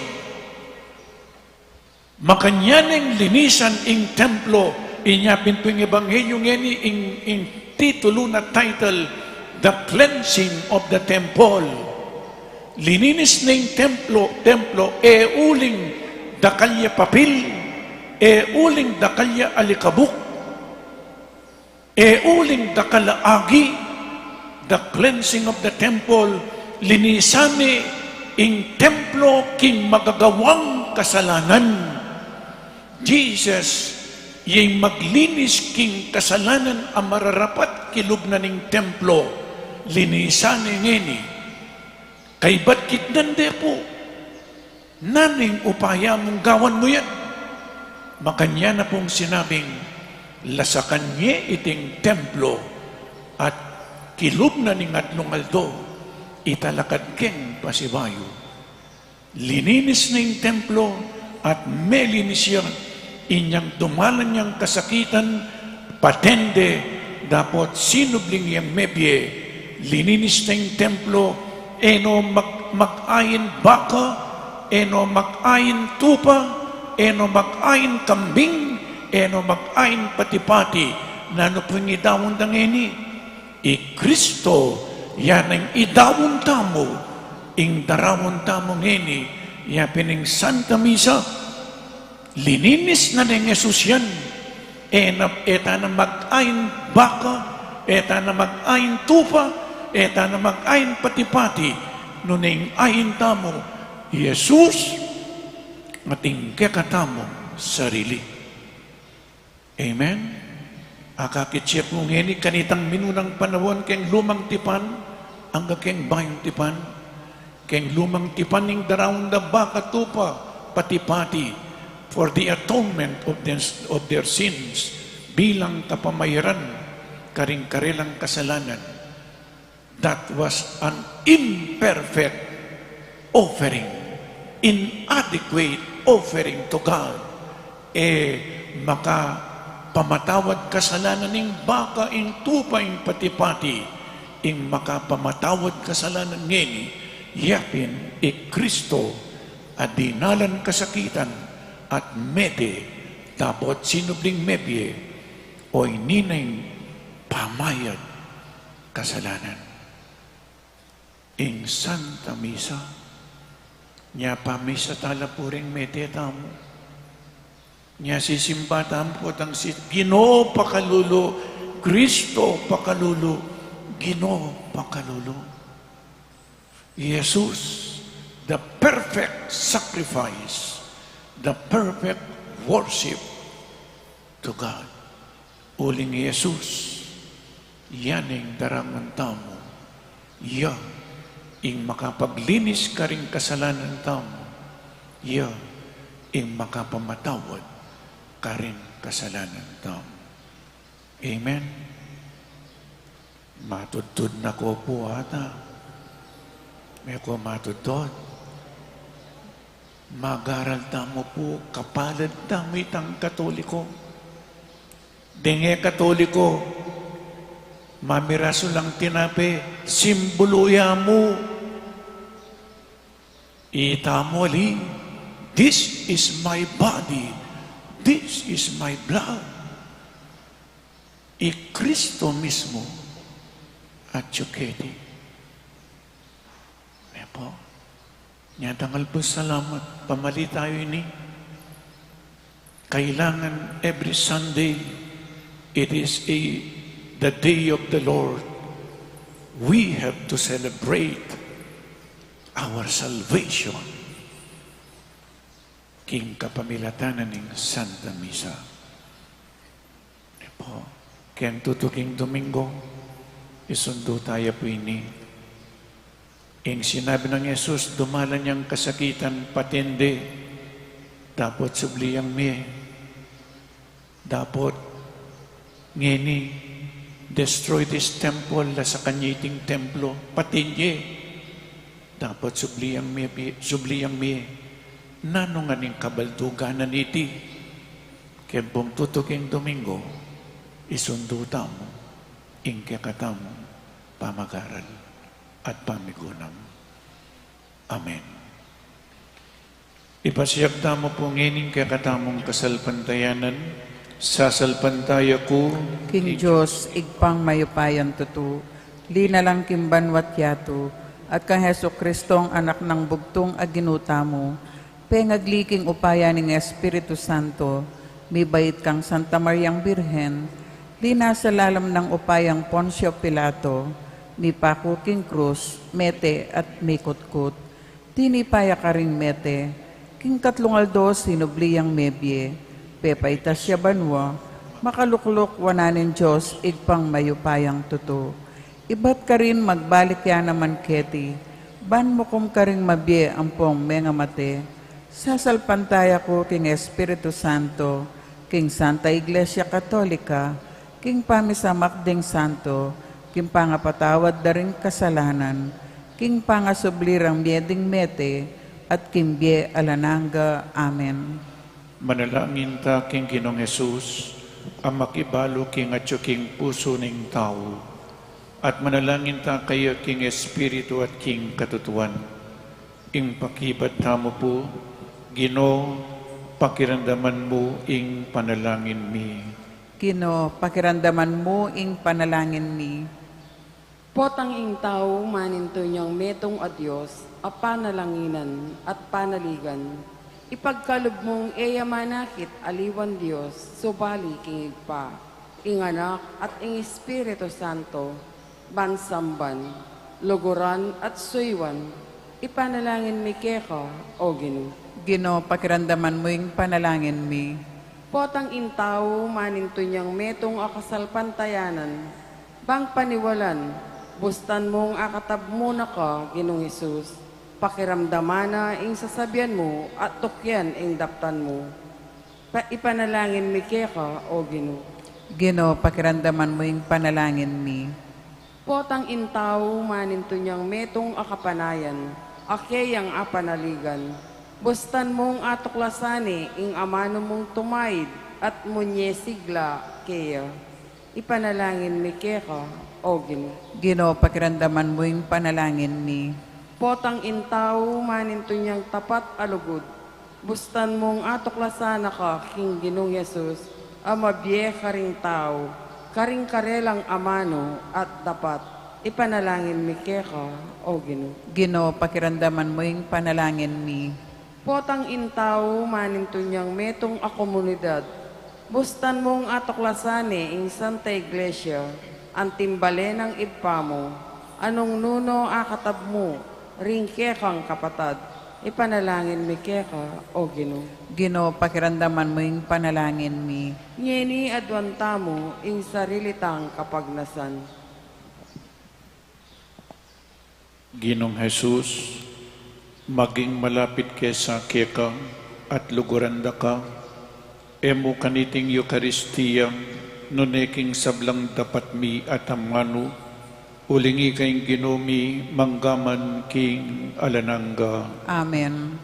B: Makanyaneng linisan ing templo, inyapin po yung ebanghelyo ngeni ing titulo na title, The Cleansing of the Temple. Lininis na yung templo, uling dakalya papil, uling dakalya alikabuk, uling dakalaagi, the cleansing of the temple, linisani ing templo king magagawang kasalanan. Jesus, yung maglinis king kasalanan ang mararapat kilubnan ning templo, linisani ngeni. Kay ba't kitnande po, naning upaya mong gawan mo yan. Makanya na pong sinabing, lasakan niya iting templo at kilubnan ning adlong-aldo, italakad ken pasibayo. Lininis na yung templo at melinis yan. Inyang dumalan niyang kasakitan, patende, dapat sinubling yang mebye. Lininis na yung templo, eno mag-ayin baka, eno mag-ayin tupa, eno mag-ayin kambing, eno mag-ayin pati-pati, na ano po yung idawon dangeni? Kristo, yan ang idawon tamo, ing darawon tamo ngeni, yapin ang Santa Misa, lininis na ng Jesus yan, eta na mag-ayin baka, eta na mag-ayin tupa, eta na mag-ayin pati-pati, nuning ayin tamo, Jesus, mating kekatamo sarili. Amen? Akakitsip mo ngeni kanitang minunang panahon keng lumang tipan, ang keng bayong tipan, keng lumang tipan ning darawang da baka tupa, pati-pati, for the atonement of their sins, bilang kapamayaran, karing-karelang kasalanan. That was an imperfect offering, inadequate offering to God. Makapamatawad kasalanan ning baka, ing tupa, ing pati-pati, ing makapamatawad kasalanan ngeni, yapin, Kristo, adinalan kasakitan, at mede, tapot sinubling mebye, o ninay pamayad kasalanan. Ing Santa Misa, niya pamisa tala puring mede tamo, niya sisimba tamo tang Ginoo pakalulu, Kristo pakalulu, Ginoo pakalulu. Jesus, the perfect sacrifice, the perfect worship to God. Uling Jesus, yaning darangan tamo, yan, ing makapaglinis ka rin kasalanan tamo, yan, ing makapamatawad ka rin kasalanan tamo. Amen? Matudtod na ko po ata. May ko matudtod. Magaral tamo po, kapalad tamo itang Katoliko. Denge Katoliko, Mamiraso lang tinape, simboluya mo. Itamo ali, this is my body, this is my blood. Kristo mismo at tsuketi. Po, nyatangal po salamat, pamali tayo ini. Kailangan every Sunday, it is the day of the Lord. We have to celebrate our salvation. King kapamilatanan ng Santa Misa. Po, kaya tutuking Domingo, isundo tayo po ini. Ang sinabi ng Yesus, dumalan niyang kasakitan, patindi, dapat subliyang mi, dapat ngini, destroy this temple, la sa kanyiting templo, patindi, dapat subliyang mi, nano nga ning kabalduganan iti, kaya buong tutuking Domingo, isundo tamo, ingkakatamo, pamagaral at pamigunam. Amen. Ipasiyagda mo po ngining kakatamong kasalpantayanan, sasalpantaya ko,
C: King Diyos, igpang mayupayan tutu, linalang kimbanwat yato, at kang Heso Kristong anak ng bugtong aginuta mo, pengagliking upaya ng Espiritu Santo, mibait kang Santa Mariang Birhen, lina sa lalam ng upayang Poncio Pilato, ni Paco King Cruz, mete at mikutkut, tinipaya ka ring mete, king katlungaldo sinubliyang mebye, pepaitas siya banwa, makaluklok wananin Diyos, igpang mayupayang tuto. Iba't ka rin magbalik yan naman keti, ban mo kum ka rin mabye ang pong menga mate, sasalpantaya ko king Espiritu Santo, king Santa Iglesia Katolika, king pamisamakding Santo, king pangapatawad da rin kasalanan, king pangasublirang mieding mete, at king bie alananga. Amen.
B: manalangin ta king Ginong Jesus, ang makibalo king at king puso ning tao, at manalangin ta kayo king Espiritu at king katutuan, ing pakibat tamo po, Ginoo, pakiramdaman mo ing panalangin mi.
C: Kino, pakiramdaman mo ing panalangin ni.
E: Potang ing tao maninto niyang metong a Diyos, a panalanginan at panaligan. Ipagkalob mong eyamanakit aliwan Diyos, subali kingig pa, ing anak at ing Espiritu Santo, bansamban, luguran at suywan, ipanalangin mi keka, o Ginoo.
C: Gino, pakiramdaman mo ing panalangin mi.
E: Potang ing tao maninto niyang metong akasalpantayanan, bang paniwalan, bustan mong akatab muna ka, Ginong Hesus, pakiramdamana ing sasabihan mo at tukyan ing daptan mo. Ipanalangin mi keka, o Ginoo.
C: Gino, pakiramdaman mo ing panalangin mi.
E: Potang in tao maninto niyang metong akapanayan, akeyang apanaligan, bustan mong atuklasani ing amano mong tumaid at munye sigla kaya. Ipanalangin mi keka, o Ginoo.
C: Gino, pakiramdaman mo ing panalangin mi.
E: Potang in tao maninto niyang tapat alugod, bustan mong atuklasana ka king Ginong Yesus, amabye karing tao, karing karelang amano at dapat. Ipanalangin mi keka, o Ginoo.
C: Gino, pakiramdaman mo ing panalangin mi.
E: Potang in tao maninto niyang metong a komunidad, bustan mong atuklasani ing Santa Iglesia, ang timbale ng ibpa mo, anong nuno akatab mo, ring kekang kapatad, ipanalangin mi keka, o Ginoo.
C: Gino, pakiramdaman mo ing panalangin mi.
E: Ngeni adwanta mo ing sarilitang kapagnasan.
B: Ginong Jesus, maging malapit kesa keka at luguranda ka, emo kaniting Eucharistia, nuneking sablang dapat mi at amano, ulingi kayong ginomi, manggaman king alananga.
C: Amen.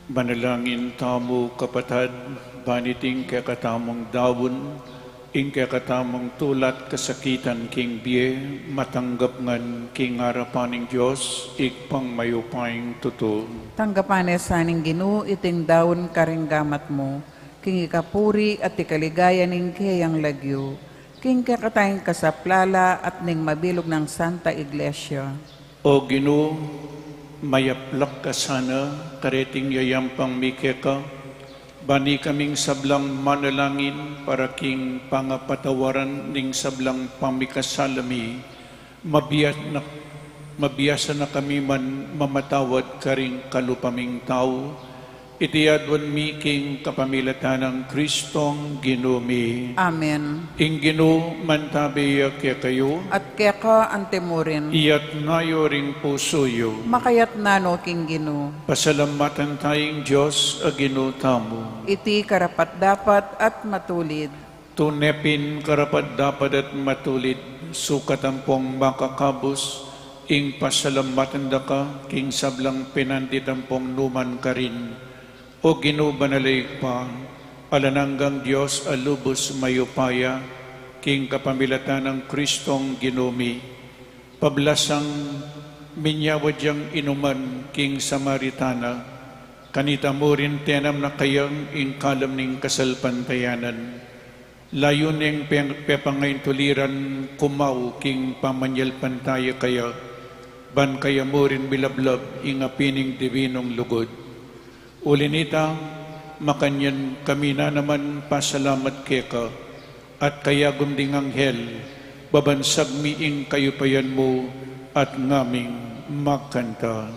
B: Banalangin tamo kapatad, baniting kakatamong dawon, ing kakatamong tulat kasakitan king biye, matanggap ngan king harapaning Diyos, ikpang mayupaying tuto.
C: Tanggapan saning Ginoo iting daon karinggamat mo, king ikapuri at ikaligaya ning kayang lagyo, king kakatayang kasaplala at ning mabilog ng Santa Iglesia.
B: O Ginoo, mayaplak ka sana, kareting yayampang mikeka, bani kaming sablang manalangin para king pangapatawaran ning sablang pamikasalami, mabiyasa na kami man mamatawad karing kalupaming tao, itiyadwan mi king kapamilatan ng Kristong Ginoo.
C: Amen.
B: Ing Ginoo mantabiya kaya kayo,
C: At kaya ka antemurin,
B: iyat nayo ring pusoyo.
C: makayat nano king Ginoo,
B: Pasalamatan tayong Diyos a Ginoo tamo.
C: iti karapat dapat at matulid.
B: Tunepin karapat dapat at matulid, sukatampong makakabos, ing pasalamatan da ka, king sablang pinanditampong numan ka rin. O Ginoo banalaig pa, alananggang Diyos alubos mayupaya, king kapamilatan ng Kristong Ginoo. Pablasang minyawad yang inuman king Samaritana, kanita mo rin tenam na kayang ingkalam ning kasalpantayanan. Layo ning pepangayin tuliran kumaw king pamanyal pantaya kaya, ban kaya mo rin bilablab ingapining divinong lugod. Ulinita, makanyan kami na naman pasalamat keka, at kaya gumding anghel, babansag miing kayupayan mo at ngaming magkanta.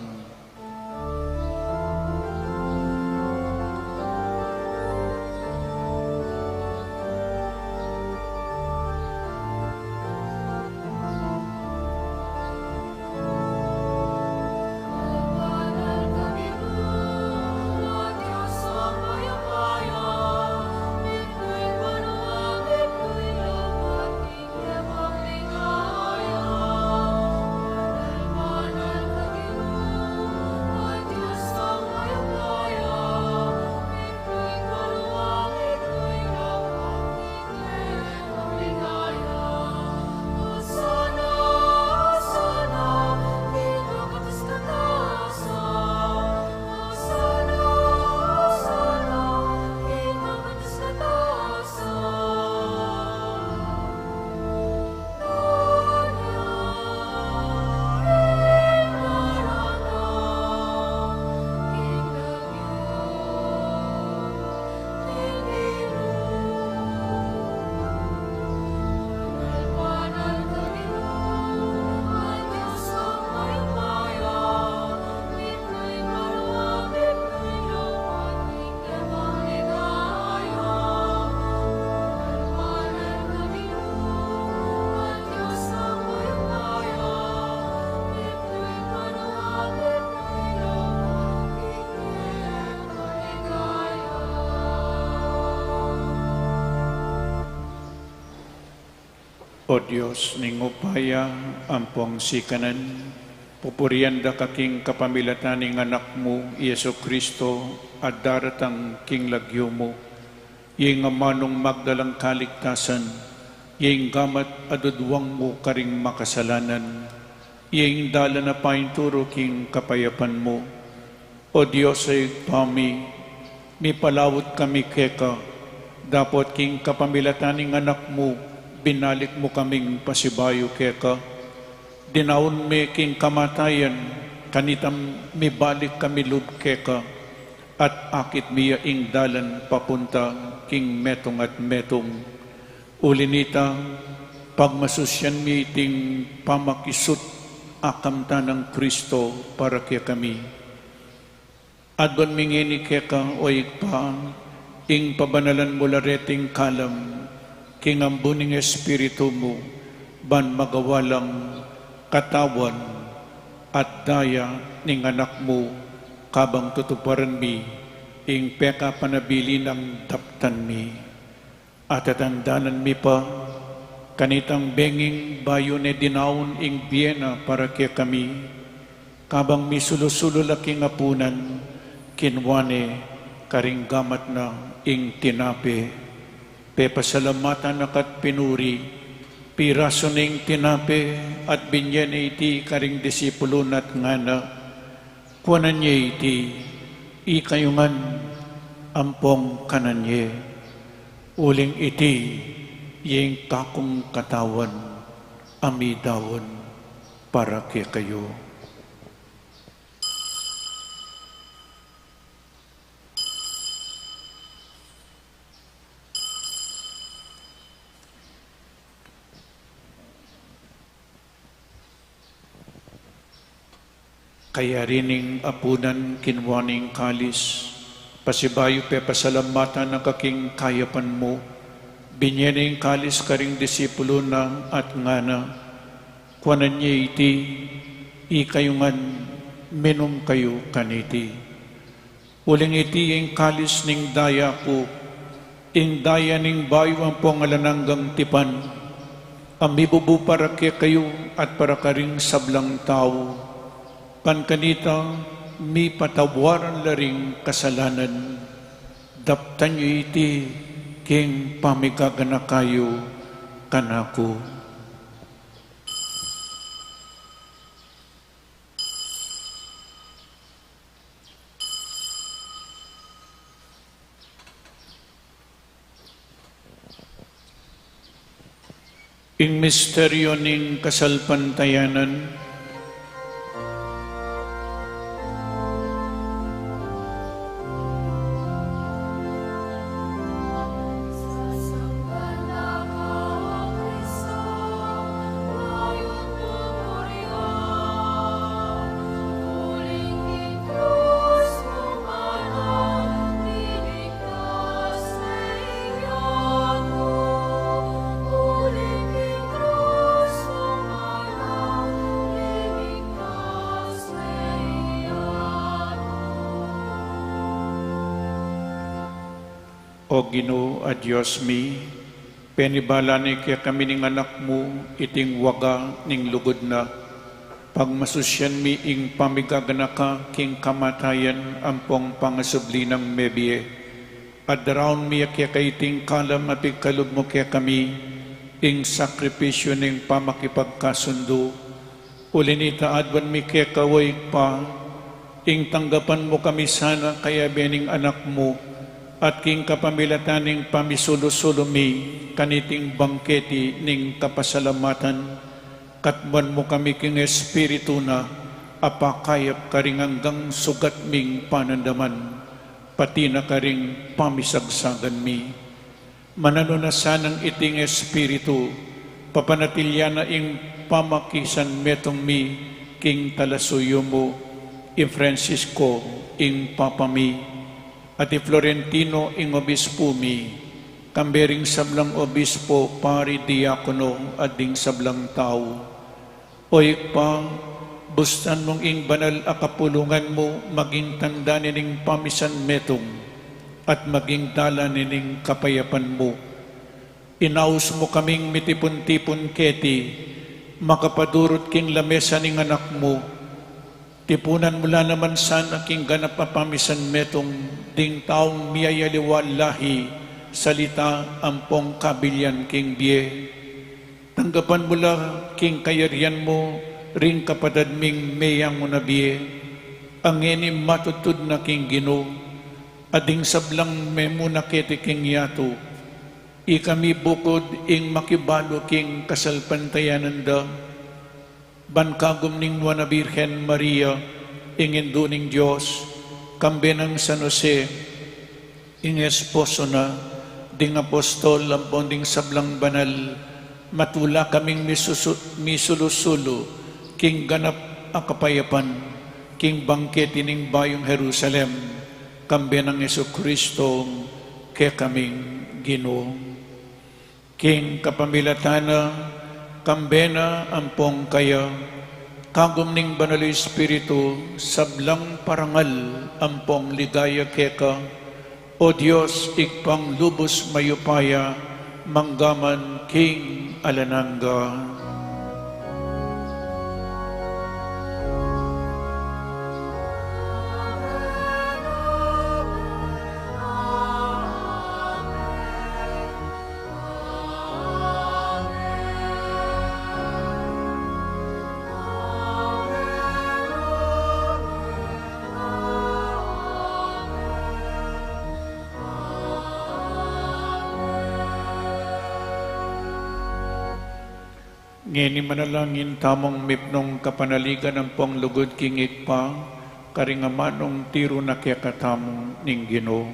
B: O Diyos, ning upaya, ampong sikanan, pupurian da kaking kapamilatan ning anak mo, Yeso Kristo, at daratang king lagyo mo, yung manong magdalang kaligtasan, yung gamat adudwang mo karing makasalanan, yung dala na painturo king kapayapan mo. O Diyos ay pami, mi palawot kami keka, dapat king kapamilatan ning anak mo, binalik mo kaming pasibayo keka. Dinaon mi king kamatayan, kanitam mi balik kami lud keka. At akit miya ing dalan papunta king metong at metong. Ulinita, pagmasusyan mi iting pamakisut akamta ng Kristo para kaya kami. Adon mingini keka o ikpa, ing pabanalan mula reting kalam, king ambuning espiritu mo, ban magawalang katawan at daya ning anak mo, kabang tutuparan mi, ing peka panabili ng daptan mi. At atandanan mi pa, kanitang benging bayo ne dinaon ing Biena para kaya kami, kabang mi sulusulo laking apunan, kinwane karing gamat na ing tinape, pepasalamatan nakat pinuri, piraso ning tinape at binyan iti karing disipulo nat ngana, kuanan niya iti ikayungan ampong kananye, uling iti yung kakong katawan, amidawon para kay kayo. Kaya rining apunan kinwaning kalis, pasibayo pe pasalamatan na kaking kayapan mo, binyening kalis karing disipulo na at ngana, kuanan niya iti, ikayungan minum kayo kaniti. Uling iti yung kalis ning daya ko, ing daya ning bayo ang pongalananggang tipan, amibubu para kay kayo at para karing sablang tao, kan kanita mi patawaran laring kasalanan, daptan niyo iti king pamigagana kayo kanako. Ing misteryo ning kasalpantayanan, O Ginoo a Diyos mi, penibala ni kaya kami ning anak mo, iting waga ning lugod na, pagmasusyan mi ing pamigagana ka, king kamatayan, ampong pangasubli ng mebie, at daroon mi kaya kaiting kalam at pigkalog mo kaya kami, ing sakripisyo ning pamakipagkasundo, ulinita adwan mi kaya kaway pa, ing tanggapan mo kami sana kaya bening anak mo, at king kapamilatan ning pamisulusulo mi, kaniting bangketi ning kapasalamatan, katban mo kami king espiritu na, apakayap karing hanggang sugat ming panandaman, pati na karing pamisagsagan mi. Manano na sanang iting espiritu, papanatilya na ing pamakisan metong mi, king talasuyo mo, ing Francisco, ing Papa mi, at Florentino ing obispo mi, kambering sablang obispo, pari diakono, at ding sablang tao. Oy pa, bustan mong ing banal akapulungan mo, maging tanda nining pamisan metong, at maging dala nining kapayapan mo. Inaus mo kaming mitipon-tipon keti, makapadurot king lamesa ning anak mo, tipunan mula naman sana king ganap papamisan metong ding taong miyayaliwa lahi, salita ampong kabilyan king biye. Tanggapan mula king kayarian mo, ring kapatad ming meyang mo na biye, ang enim matutud na king Ginoo, ading sablang memo na kete king yato, ikami bukod ing makibalo king kasalpantayanan da, bankagom ning Nuana Birhen Maria, ing induning Diyos, kambe ng San Jose, ing esposo na, ding apostol, ampon ding sablang banal, matula kaming misulusulo, king ganap akapayapan, king bangketi ning bayong Jerusalem, kambe ng Jesucristo, kaya kaming Ginoo. King kapamilatana, kambena ampong kaya, kagom ning banal Espiritu, sablang parangal ampong ligaya keka, o Diyos ikpang lubos mayupaya, manggaman king alananga. Ngeni manalangin tamong mipnong kapanaligan ng pong lugod kingit pa, karingamanong tiro na kaya katamong ning Ginoo.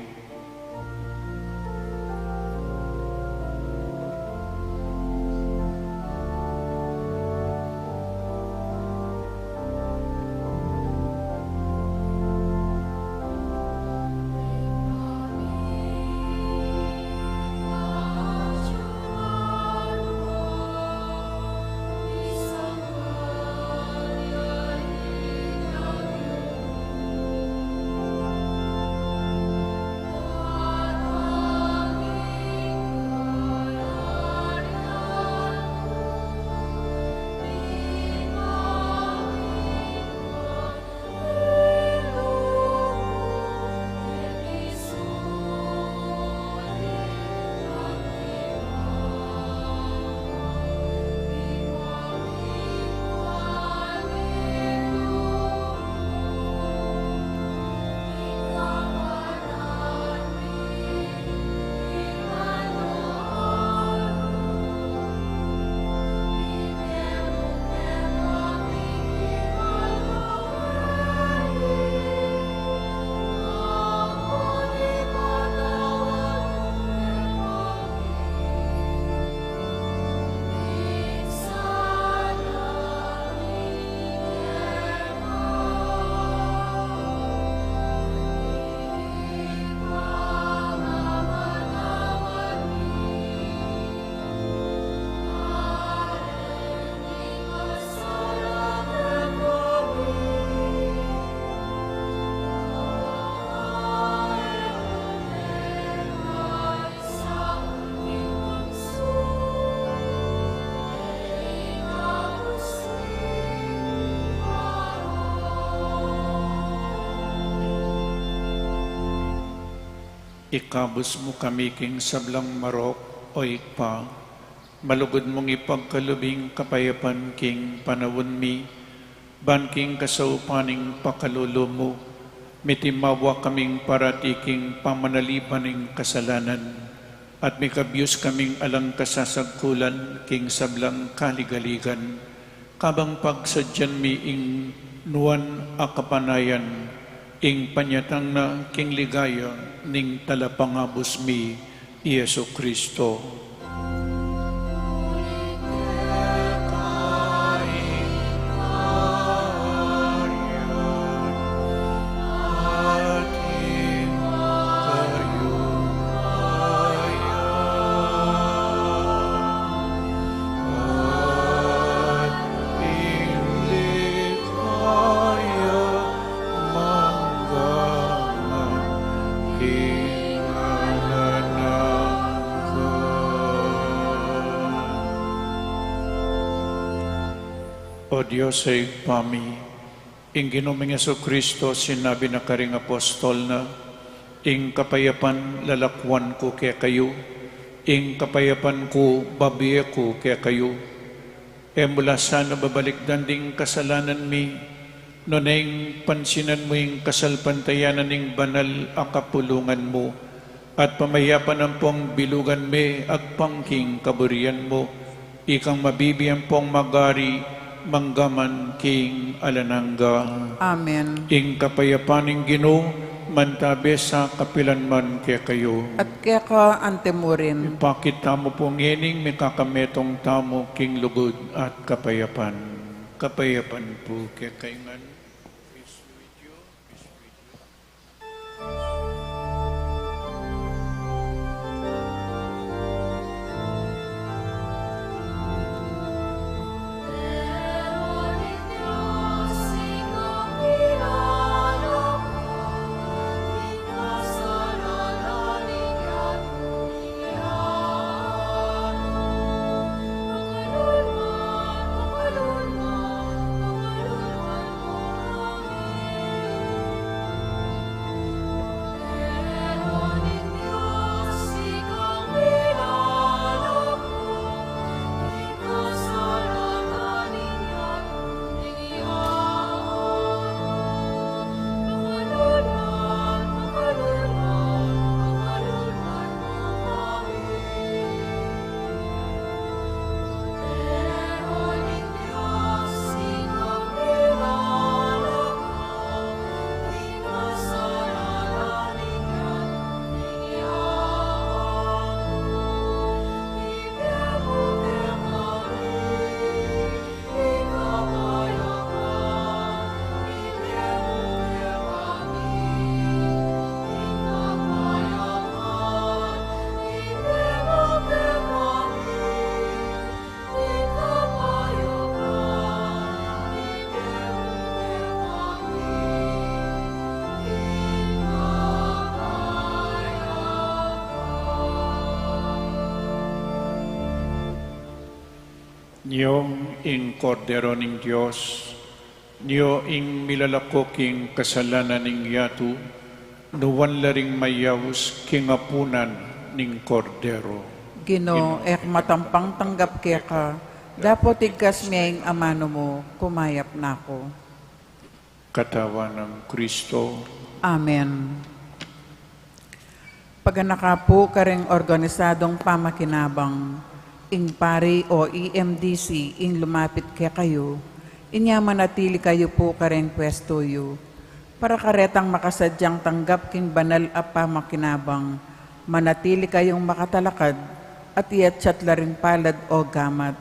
B: Ikabos mo kami king sablang marok o ikpa, malugod mong ipagkalubing kapayapan king panawon mi, ban king kasaupaning pakalulo mo, mitimawa kaming paratiking pamanalipaning kasalanan, at mikabiyos kaming alang kasasagkulan king sablang kaligaligan, kabang pagsadyan mi ing nuan akapanayan, ing panyatang na king ligaya ning talapangabos mi Yesu Kristo. O Diyos ay pami, ing Ginoong Yesu Kristo sinabi na karing apostol na, ing kapayapan lalakwan ko kaya kayo, ing kapayapan ko babiya ko kaya kayo. E mula sana babalik danding kasalanan mi, noneng pansinan mo ing kasalpantayanan ing banal akapulungan mo, at pamayapan ang pong bilugan me agpangking kaburian mo, ikang mabibiyan pong magari, manggaman king alanangga.
C: Amen.
B: Ing kapayapaning Ginoo, mantabe sa kapilanman kaya kayo.
C: At kaya ka antemurin.
B: Ipakita mo po ngening may kakametong tamo king lugod at kapayapan. Kapayapan po kaya kaingan. Peace with you. Peace with you. Niyong ing kordero ning Diyos, niyo ing milalako king kasalanan ning yatu, nuwan laring mayaws king apunan ning kordero.
C: Ginoo, ek matampang tanggap kaya ka, dapat igkas miyang amano mo, kumayap na ako.
B: Katawan ng Kristo,
C: Amen. Paganaka po kareng organisadong pamakinabang, ing pari o EMDC, ing lumapit kaya kayo, inya manatili kayo po kareng pwestoyo, para karetang makasadyang tanggap king banal a pamakinabang, manatili kayong makatalakad, at iatsyat la rin palad o gamat,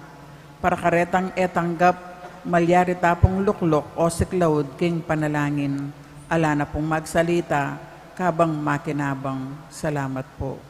C: para karetang etanggap, malyari tapong luklok o siklawod king panalangin, ala na pong magsalita, kabang makinabang. Salamat po.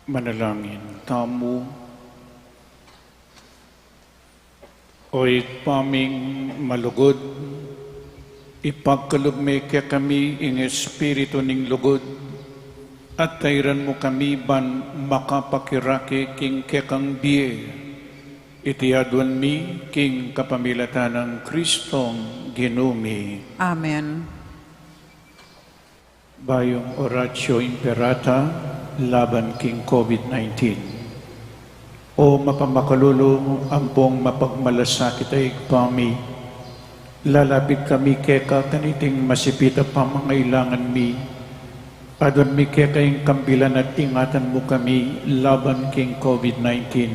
B: Manalangin tamu. Oy paming malugod, ipagkalugme kaya kami ing espiritu ning lugod, at tayran mo kami ban makapakirake king kekang biye, itiadwan mi king kapamilatan ng Kristong ginumi.
C: Amen.
B: Bayong Oratio Imperata laban king COVID-19. O mapamakalulu ampong mapagmalasakit ay pami, lalapit kami keka kaniting masipita pamangailangan mi, adon mi keka yung kambilan at ingatan mo kami laban king COVID-19,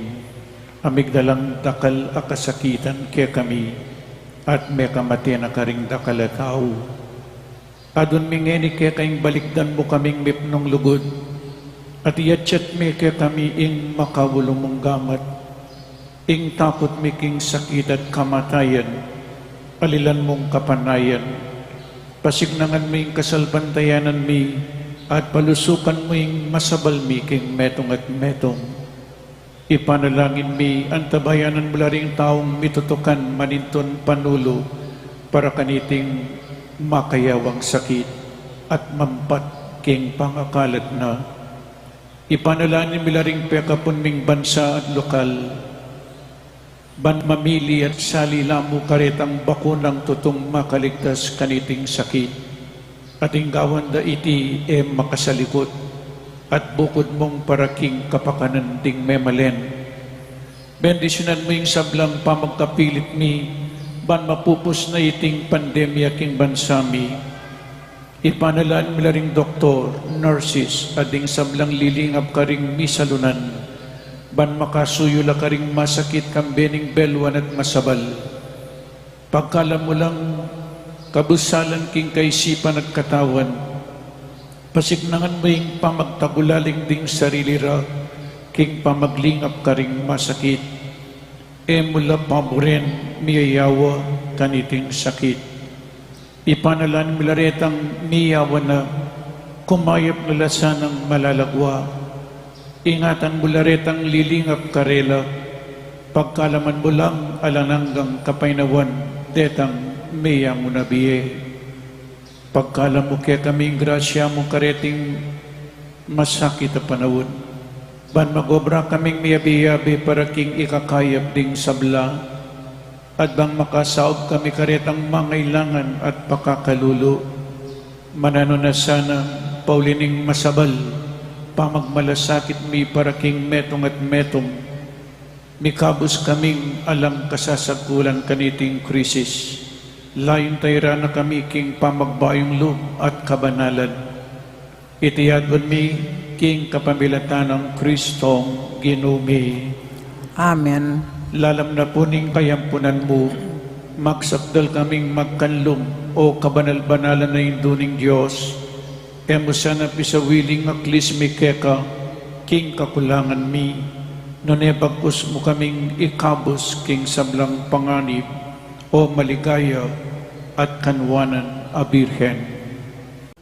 B: amigdalang dakal akasakitan kaya kami, at may kamatian na karing dakal at tao. Adon mi ngeni keka yung balikdan mo kaming mipnong lugod, at iyatsyat mi kaya kami ing makawulong mong gamat, ing takot mi king sakit at kamatayan, alilan mong kapanayan, pasignangan mi ing kasalbantayanan mi, at palusukan mo ing masabal mi king metong at metong. Ipanalangin mi, antabayanan mula ring taong mitutukan maninton panulo, para kaniting makayawang sakit, at mampat king pangakalat na. Ipanalangin mila ring pekapon ming bansa at lokal, ban mamili at salilamu karetang bakunang tutong makaligtas kaniting sakit, at inggawan da iti makasalikot, at bukod mong paraking kapakanan ding memalen. Bendisyonan mo yung sablang pamagkapilit mi, ban mapupos na iting pandemya king bansa mi. Ipanalaan mila ring doktor, nurses, ading sablang lilingap ka ring misalunan, ban makasuyula ka ring masakit kambening belwan at masabal. Pagkala mo lang kabusalan king kaisipan at katawan, pasignangan mo yung pamagtagulaling ding sarili ra, king pamaglingap ka ring masakit, mula paboren miyayawa kaniting sakit. Ipanalan milaretang miyawa na kumayap na lasanang malalagwa, ingatan mularetang lilingap karela, pagkalaman mo lang alananggang kapainawan, detang miyang unabiye. Pagkalam mo kaya kaming grasya mo kareting masakit na panawon, ban magobra kaming miyabi-yabi para king ikakayap ding sabla, at bang makasaob kami karetang mangailangan at pakakalulu, manano na sana paulining masabal, pamagmalasakit mi para king metong at metong, mikabos kaming alang kasasagulan kaniting krisis, layon tayra na kami king pamagbayong loob at kabanalan, itiyadwan mi king kapamilatan ng Kristong ginumi.
C: Amen.
B: Lalam na po ning kayampunan mo, magsakdal kaming magkanlong o kabanal-banalan na induning Diyos, mo sana pisawiling aklis mi keka, king kakulangan mi, nunebagkus mo kaming ikabos king sablang panganib, o maligaya at kanwanan a Birhen.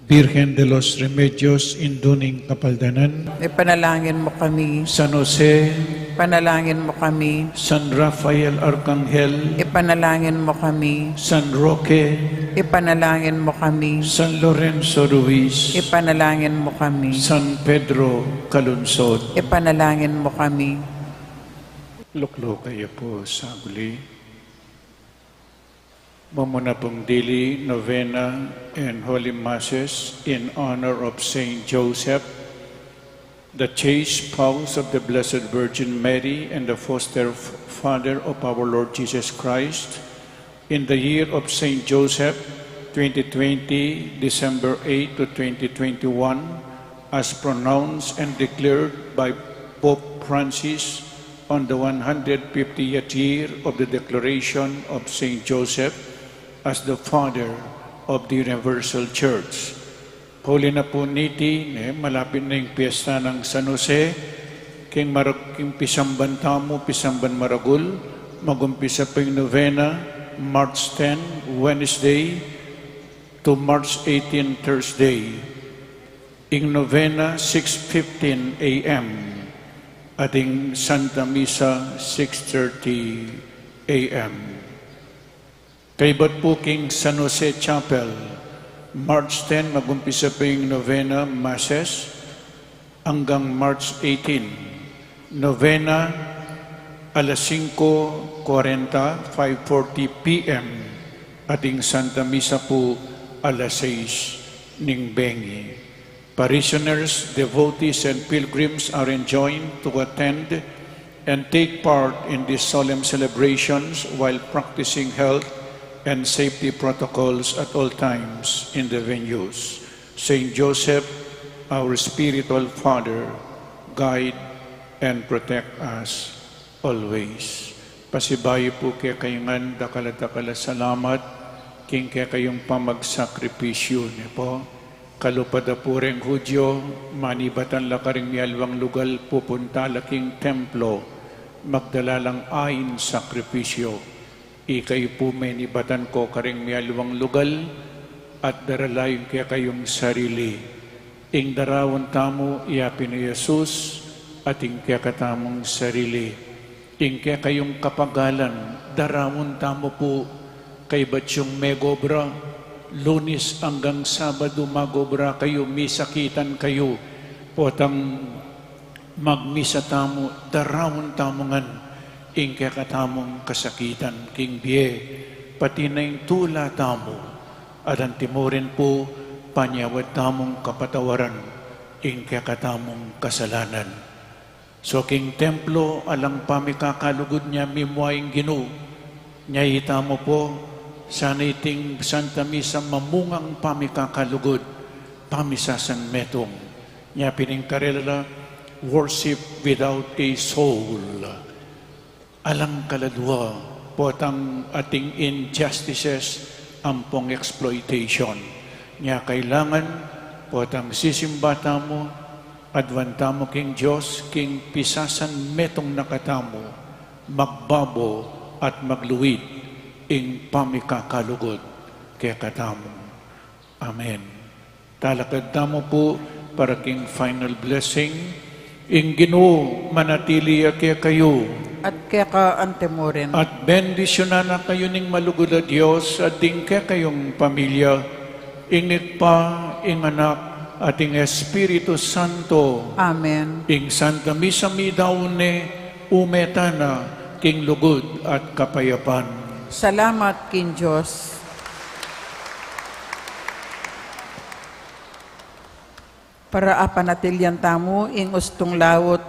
B: Birhen de los Remedios, induning kapaldanan,
C: Ipanalangin mo kami.
B: San Jose,
C: Ipanalangin mo kami.
B: San Rafael Arcangel,
C: Ipanalangin mo kami.
B: San Roque,
C: Ipanalangin mo kami.
B: San Lorenzo Ruiz,
C: Ipanalangin mo kami.
B: San Pedro Calunsod.
C: Ipanalangin mo kami.
B: Luklo kayo po sa guli. Mamuna pong daily novena and holy masses in honor of Saint Joseph, the chaste spouse of the Blessed Virgin Mary and the foster father of our Lord Jesus Christ, in the year of Saint Joseph, 2020, December 8 to 2021, as pronounced and declared by Pope Francis on the 150th year of the declaration of Saint Joseph as the Father of the Universal Church. Huli na po niti, malapit na yung piyesta ng San Jose, king pisamban tamo, pisamban maragul, magumpisa pa yung novena, March 10, Wednesday, to March 18, Thursday. Ing novena, 6:15 a.m. Ating Santa Misa, 6:30 a.m. Kaibat po King San Jose Chapel, March 10, mag-umpisa po yung novena masses hanggang March 18. Novena, alas 5:40, 5:40 p.m. Ating Santa Misa po, alas 6 ng Bengi. Parishioners, devotees, and pilgrims are enjoined to attend and take part in these solemn celebrations while practicing health and safety protocols at all times in the venues. Saint Joseph, our spiritual Father, guide and protect us always. Pasibayo po kaya kayongan dakala salamat king kaya kayong pamagsakripisyo niyo po. Kalupada po rin Hudyo, manibatan la karing mialwang lugal pupunta laking templo, magdalalang ain sakripisyo. Ikay po menibatan ko karing mialwang lugal at daralayin kaya kayong sarili. Ing darawan tamo iapin ni Jesus at ing kaya katamong sarili. Ing kaya kayong kapagalan, darawan tamo po kay Batsyong Megobra. Lunes hanggang Sabado magobra kayo, misakitan kayo. Potang magmisa tamo, darawon tamongan, ing kaya katamong kasakitan, king biye, pati na yung tula tamo, at ang timorin po, panyawad tamong kapatawaran, ing kaya katamong kasalanan. So king templo, alang pamikakalugod niya, mimuaying Ginoo, niya itamo po, sana iting Santa Misa mamungang pamikakalugod, pamisasan metong. Niya piningkarela, worship without a soul. Alang kaladwa, potang ating injustices, ampong exploitation. Niya kailangan, potang sisimba tamo, advantamo king Diyos, king pisasan metong nakatamo, magbabo at magluwid, ing pamikakalugod kaya katamo. Amen. Talakad tamo po para king final blessing. Ing Ginoo manatili kaya kayo.
C: At kaya ka antemoren.
B: At bendisyonan na kayo ning malugod na Diyos at ing kaya kayong pamilya. Ingit pa, ing anak, at ing Espiritu Santo.
C: Amen.
B: Ing Santa Misa mi daune, umetana, king lugod at kapayapan.
C: Salamat kin Diyos. Para apanatilyan tamo, ing ustong lawot,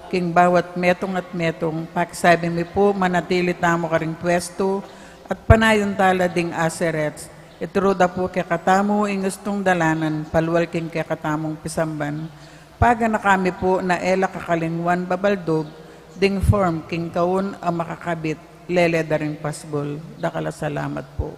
C: king bawat metong at metong, pakisabi mi po, manatili tamo karing pwesto, at panayon tala ding aserets, itruda po kaya katamo, ing ustong dalanan, palwal king kaya katamong pisamban, paga na kami po na ela kakalingwan babaldog, ding form king kaun ang makakabit, lele daring pasbol. Dakala salamat po.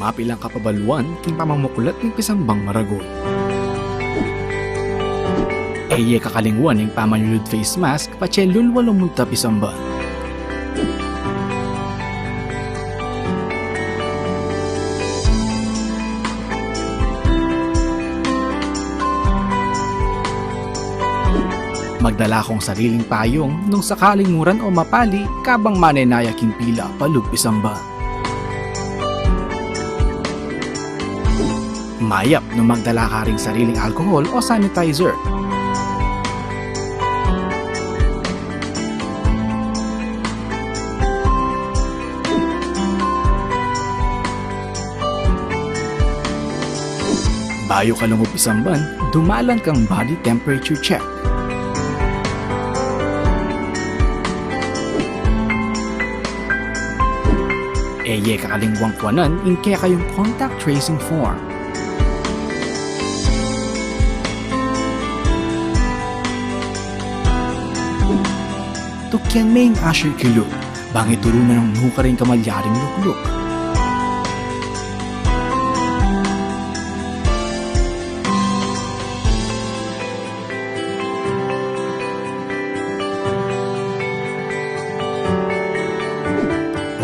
A: Mapilang kapabaluan king pamamukulat ng pisambang maragon. Eye kakalingwan ng pamanyulud face mask pachelul walong munta pisamban. Magdala kong sariling payong nung sakaling muran o mapali kabang manenaya king pila palugpisamba. Mayap nung magdala ka ring sariling alcohol o sanitizer. Bayo ka lumumpisamban, dumalan kang body temperature check. Eye kakalingwang kwanan, inke kayong contact tracing form. Tukyan may asher kiluk, bangit turunan ng nuka rin kamalyaring lukluk.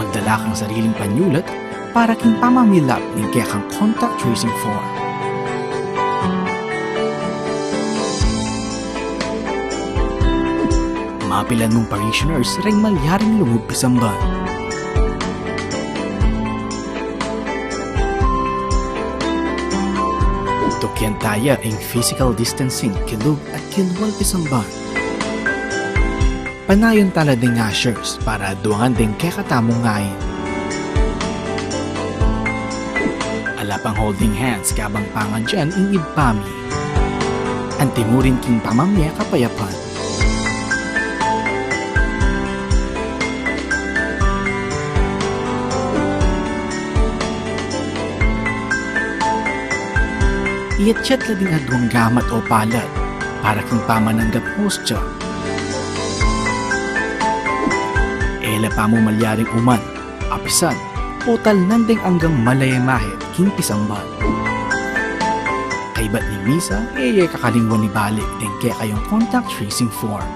A: Magdala kang sariling panyulat para king pamamilap ng kaya kang contact tracing form. Mapilan mong parishioners ring malyaring lumugpisamban. Tukyan taya ang physical distancing kilug at kilwal pisamban. Panayon tala ding ushers para duangan ding kekatamong ngayon. Alapang holding hands kabang pangan dyan ing ibpami. Antimurin king pamamya kapayapan. Iatchat la ding adwang gamat o palad para king pamananggap hostya. Ela pa mo malyaring uman, apisan, total nanding anggang malayamahit king pisangban. Kay ba't ni Misa, kakalingwan ni balik din kaya kayong contact tracing form.